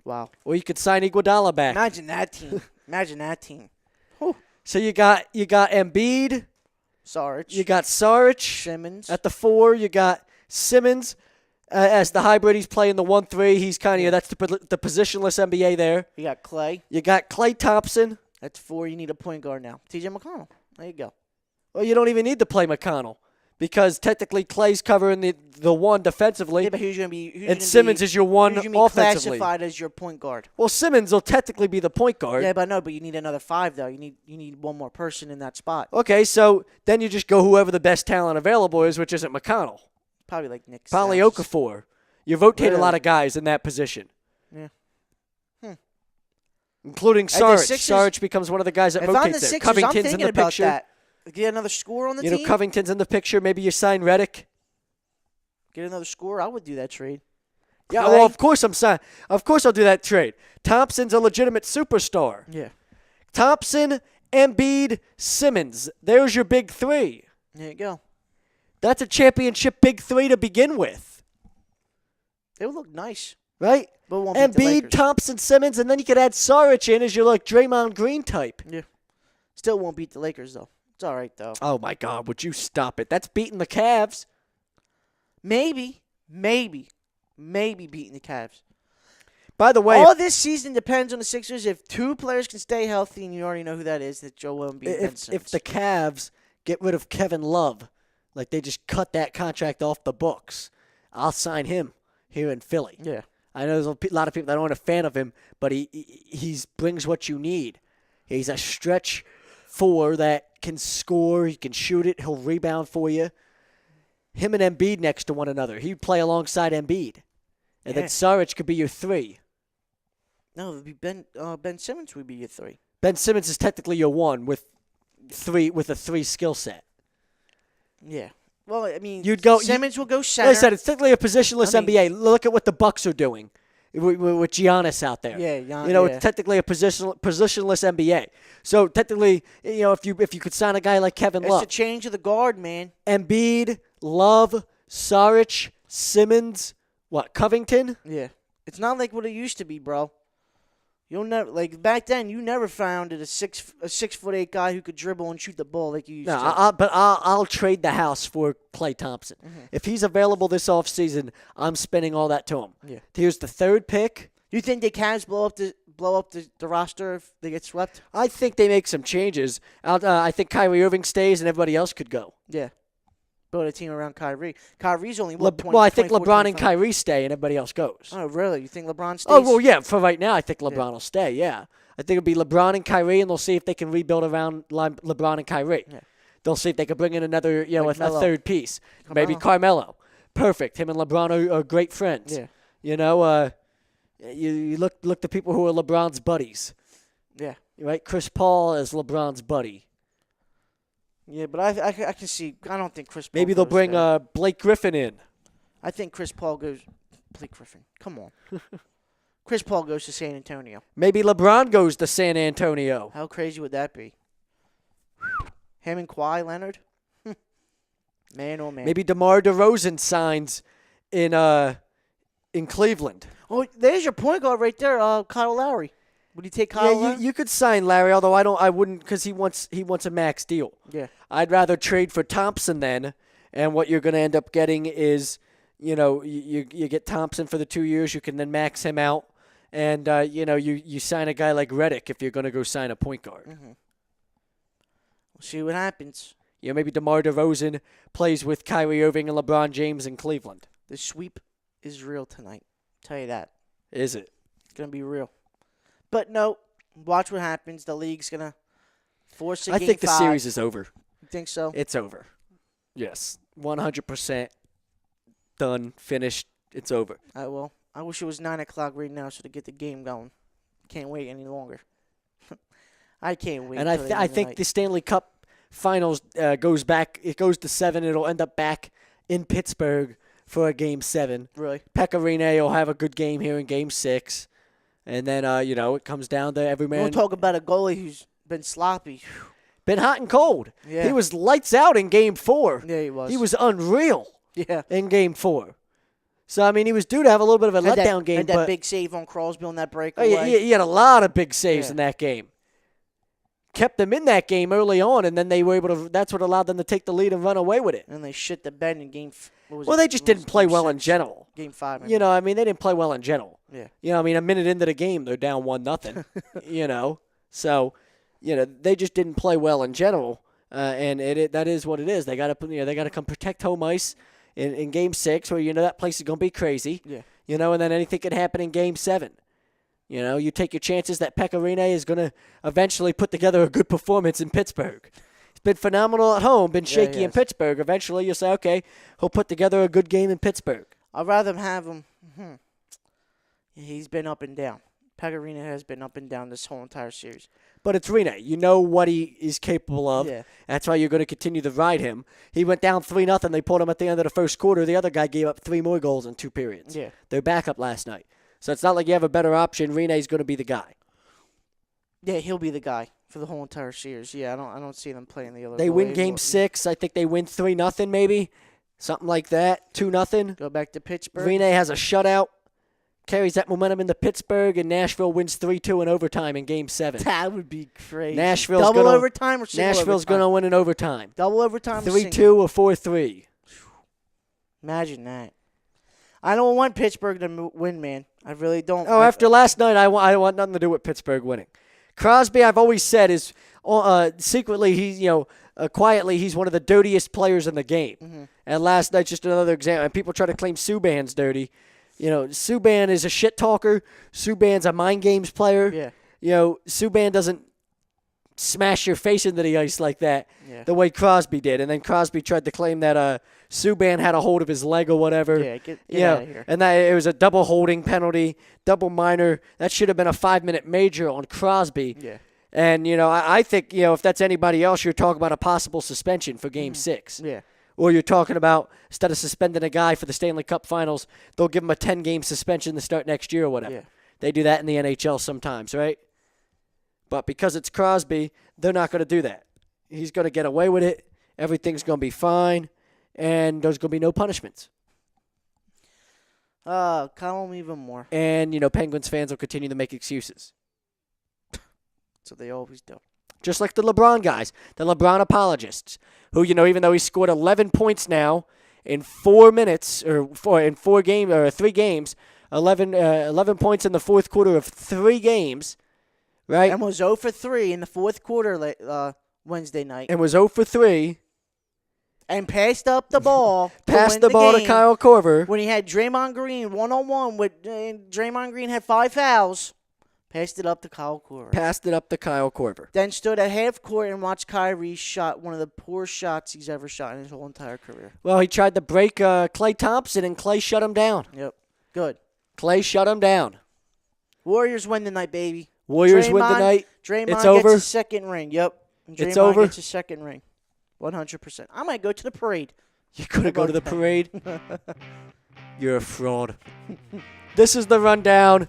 Wow. Or you could sign Iguodala back. Imagine that team. Whew. So you got Embiid. Saric. You got Saric. Simmons. At the 4, you got Simmons. As the hybrid, he's playing the 1-3. He's kind of, that's the positionless NBA there. You got Klay. You got Klay Thompson. That's 4. You need a point guard now. T.J. McConnell. There you go. Well, you don't even need to play McConnell because technically Klay's covering the 1 defensively. Yeah, but who's going to be? And Simmons is your 1 who's offensively. classified as your point guard? Well, Simmons will technically be the point guard. Yeah, but you need another 5 though. You need one more person in that spot. Okay, so then you just go whoever the best talent available is, which isn't McConnell. Probably like Nick. Probably Saps. Okafor. You rotate Really? a lot of guys in that position. Yeah. Including the Saric. Sixers- Saric becomes one of the guys that If I'm rotates the there. Sixers, I'm Covington's thinking in the about picture. that. Get another score on the team. Covington's in the picture. Maybe you sign Redick. Get another score. I would do that trade. Yeah, Klay. well, of course Of course I'll do that trade. Thompson's a legitimate superstar. Yeah. Thompson, Embiid, Simmons. There's your big 3. There you go. That's a championship big 3 to begin with, They would look nice. right? But it won't beat the Embiid, Lakers. Thompson, Simmons, and then you could add Saric in as your Draymond Green type. Yeah. Still won't beat the Lakers though. It's all right though. Oh my God, would you stop it? That's beating the Cavs. Maybe beating the Cavs. By the way, All this season depends on the Sixers. If 2 players can stay healthy, and you already know who that is, that Joel Embiid and Ben Simmons. if the Cavs get rid of Kevin Love, like they just cut that contract off the books, I'll sign him here in Philly. Yeah. I know there's a lot of people that aren't a fan of him, but he brings what you need. He's a stretch 4 that can score. He can shoot it. He'll rebound for you. Him and Embiid next to one another. He'd play alongside Embiid. And then Saric could be your 3. No, it would be Ben Simmons would be your 3. Ben Simmons is technically your 1 with a 3 skill set. Yeah. Well, I mean, Simmons will go center. Like I said, it's technically a positionless NBA. Look at what the Bucks are doing with Giannis out there. Yeah, It's technically a positionless NBA. So technically, if you could sign a guy like Kevin Love, it's a change of the guard, man. Embiid, Love, Saric, Simmons, Covington? Yeah. It's not like what it used to be, bro. You'll never back then. You never found a 6'8" guy who could dribble and shoot the ball like you used to. I'll trade the house for Klay Thompson. If he's available this offseason, I'm spending all that to him. Yeah. Here's the third pick. You think the Cavs blow up the roster if they get swept? I think they make some changes. I think Kyrie Irving stays and everybody else could go. Yeah. Build a team around Kyrie. Kyrie's only I think 24, LeBron and 25. Kyrie stay and everybody else goes. Oh, really? You think LeBron stays? Oh, well, yeah. For right now, I think LeBron will stay, yeah. I think it'll be LeBron and Kyrie, and they'll see if they can rebuild around LeBron and Kyrie. Yeah. They'll see if they can bring in another, a third piece. Carmelo. Maybe Carmelo. Perfect. Him and LeBron are great friends. Yeah. You look the people who are LeBron's buddies. Yeah. Right? Chris Paul is LeBron's buddy. Yeah, but I can see. I don't think Chris Paul Maybe they'll goes bring there. Blake Griffin in. I think Chris Paul goes. Blake Griffin. Come on. Chris Paul goes to San Antonio. Maybe LeBron goes to San Antonio. How crazy would that be? Him and Kawhi Leonard? Man, oh, man. Maybe DeMar DeRozan signs in Cleveland. Oh, there's your point guard right there, Kyle Lowry. Would you take Kyle Yeah, Lowry? you could sign Larry, although I wouldn't because he wants a max deal. Yeah. I'd rather trade for Thompson then, and what you're going to end up getting is, you get Thompson for the 2 years. You can then max him out, and you sign a guy like Redick if you're going to go sign a point guard. Mm-hmm. We'll see what happens. Maybe DeMar DeRozan plays with Kyrie Irving and LeBron James in Cleveland. The sweep is real tonight. Tell you that. Is it? It's going to be real. But no, watch what happens. The league's going to force a game 5. I think the series is over. You think so? It's over. Yes. 100% done, finished. It's over. I wish it was 9 o'clock right now so to get the game going. Can't wait any longer. I can't wait. And I think the Stanley Cup Finals goes back. It goes to 7. It'll end up back in Pittsburgh for a Game 7. Really? Pekka Rinne will have a good game here in Game 6. And then, it comes down to every man. We'll talk about a goalie who's been sloppy. Been hot and cold. Yeah. He was lights out in Game 4. Yeah, he was. He was unreal Yeah. in Game 4. So, I mean, he was due to have a little bit of a letdown game. Had that big save on Crosby on that breakaway. He had a lot of big saves in that game. Kept them in that game early on, and then they were able to. That's what allowed them to take the lead and run away with it. And they shit the bed in Game. They just didn't play well in general. Game 5. They didn't play well in general. Yeah. A minute into the game, they're down 1-0. So, they just didn't play well in general, and that is what it is. They got to, they got to come protect home ice in Game 6, where that place is going to be crazy. Yeah. And then anything can happen in Game 7. You take your chances that Pekka Rinne is going to eventually put together a good performance in Pittsburgh. He's been phenomenal at home, been shaky in Pittsburgh. Eventually you'll say, okay, he'll put together a good game in Pittsburgh. I'd rather have him. He's been up and down. Pekka Rinne has been up and down this whole entire series. But it's Rinne. You know what he is capable of. Yeah. That's why you're going to continue to ride him. He went down 3-0. They pulled him at the end of the first quarter. The other guy gave up 3 more goals in 2 periods. Yeah. They're back up last night. So it's not like you have a better option. Rinne's going to be the guy. Yeah, he'll be the guy for the whole entire series. Yeah, I don't see them playing the other. They win Game 6. I think they win 3-0 maybe. Something like that. 2-0. Go back to Pittsburgh. Rinne has a shutout. Carries that momentum into Pittsburgh, and Nashville wins 3-2 in overtime in Game 7. That would be crazy. Nashville's overtime or single Nashville's overtime? going to win in overtime. Double overtime 3-2 or 4-3. Imagine that. I don't want Pittsburgh to win, man. I really don't. After last night, I want nothing to do with Pittsburgh winning. Crosby, I've always said, is secretly quietly he's one of the dirtiest players in the game. Mm-hmm. And last night's just another example. And people try to claim Subban's dirty. Subban is a shit talker. Subban's a mind games player. Yeah. Subban doesn't smash your face into the ice like that the way Crosby did. And then Crosby tried to claim that Subban had a hold of his leg or whatever. Yeah, get out of here. And that it was a double holding penalty, double minor. That should have been a 5-minute major on Crosby. Yeah. And, I think, if that's anybody else, you're talking about a possible suspension for Game 6. Yeah. Or you're talking about, instead of suspending a guy for the Stanley Cup Finals, they'll give him a 10-game suspension to start next year or whatever. Yeah. They do that in the NHL sometimes, right? But because it's Crosby, they're not going to do that. He's going to get away with it. Everything's going to be fine. And there's going to be no punishments. Calm even more. And, Penguins fans will continue to make excuses. what they always do. Just like the LeBron guys, the LeBron apologists, who, even though he scored 11 points now in 4 minutes, or in 3 games, 11 points in the fourth quarter of 3 games, right? And was 0 for 3 in the fourth quarter Wednesday night. And was 0 for 3. And passed up the ball. Passed the ball to Kyle Korver. When he had Draymond Green one-on-one, Draymond Green had 5 fouls. Passed it up to Kyle Korver. Then stood at half court and watched Kyrie shot one of the poorest shots he's ever shot in his whole entire career. Well, he tried to break Klay Thompson, and Klay shut him down. Yep. Good. Klay shut him down. Warriors win the night, baby. Win the night. Draymond it's gets over. his second ring. Yep. It's over. Gets his second ring. 100%. I might go to the parade. You're going to go to the parade? You're a fraud. This is the Rundown.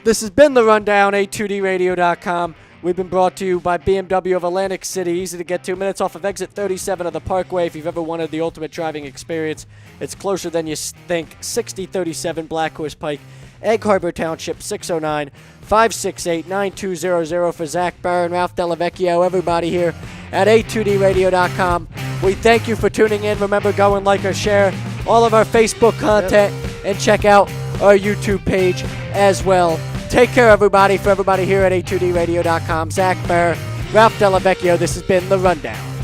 This has been the Rundown, A2DRadio.com. We've been brought to you by BMW of Atlantic City. Easy to get to. Minutes off of exit 37 of the Parkway. If you've ever wanted the ultimate driving experience, it's closer than you think. 6037 Black Horse Pike, Egg Harbor Township, 609-568-9200 for Zach Barr and Ralph Delavecchio. Everybody here at A2DRadio.com. We thank you for tuning in. Remember, go and like or share all of our Facebook content and check out our YouTube page as well. Take care, everybody. For everybody here at A2DRadio.com, Zach Barr, Ralph Delavecchio, this has been The Rundown.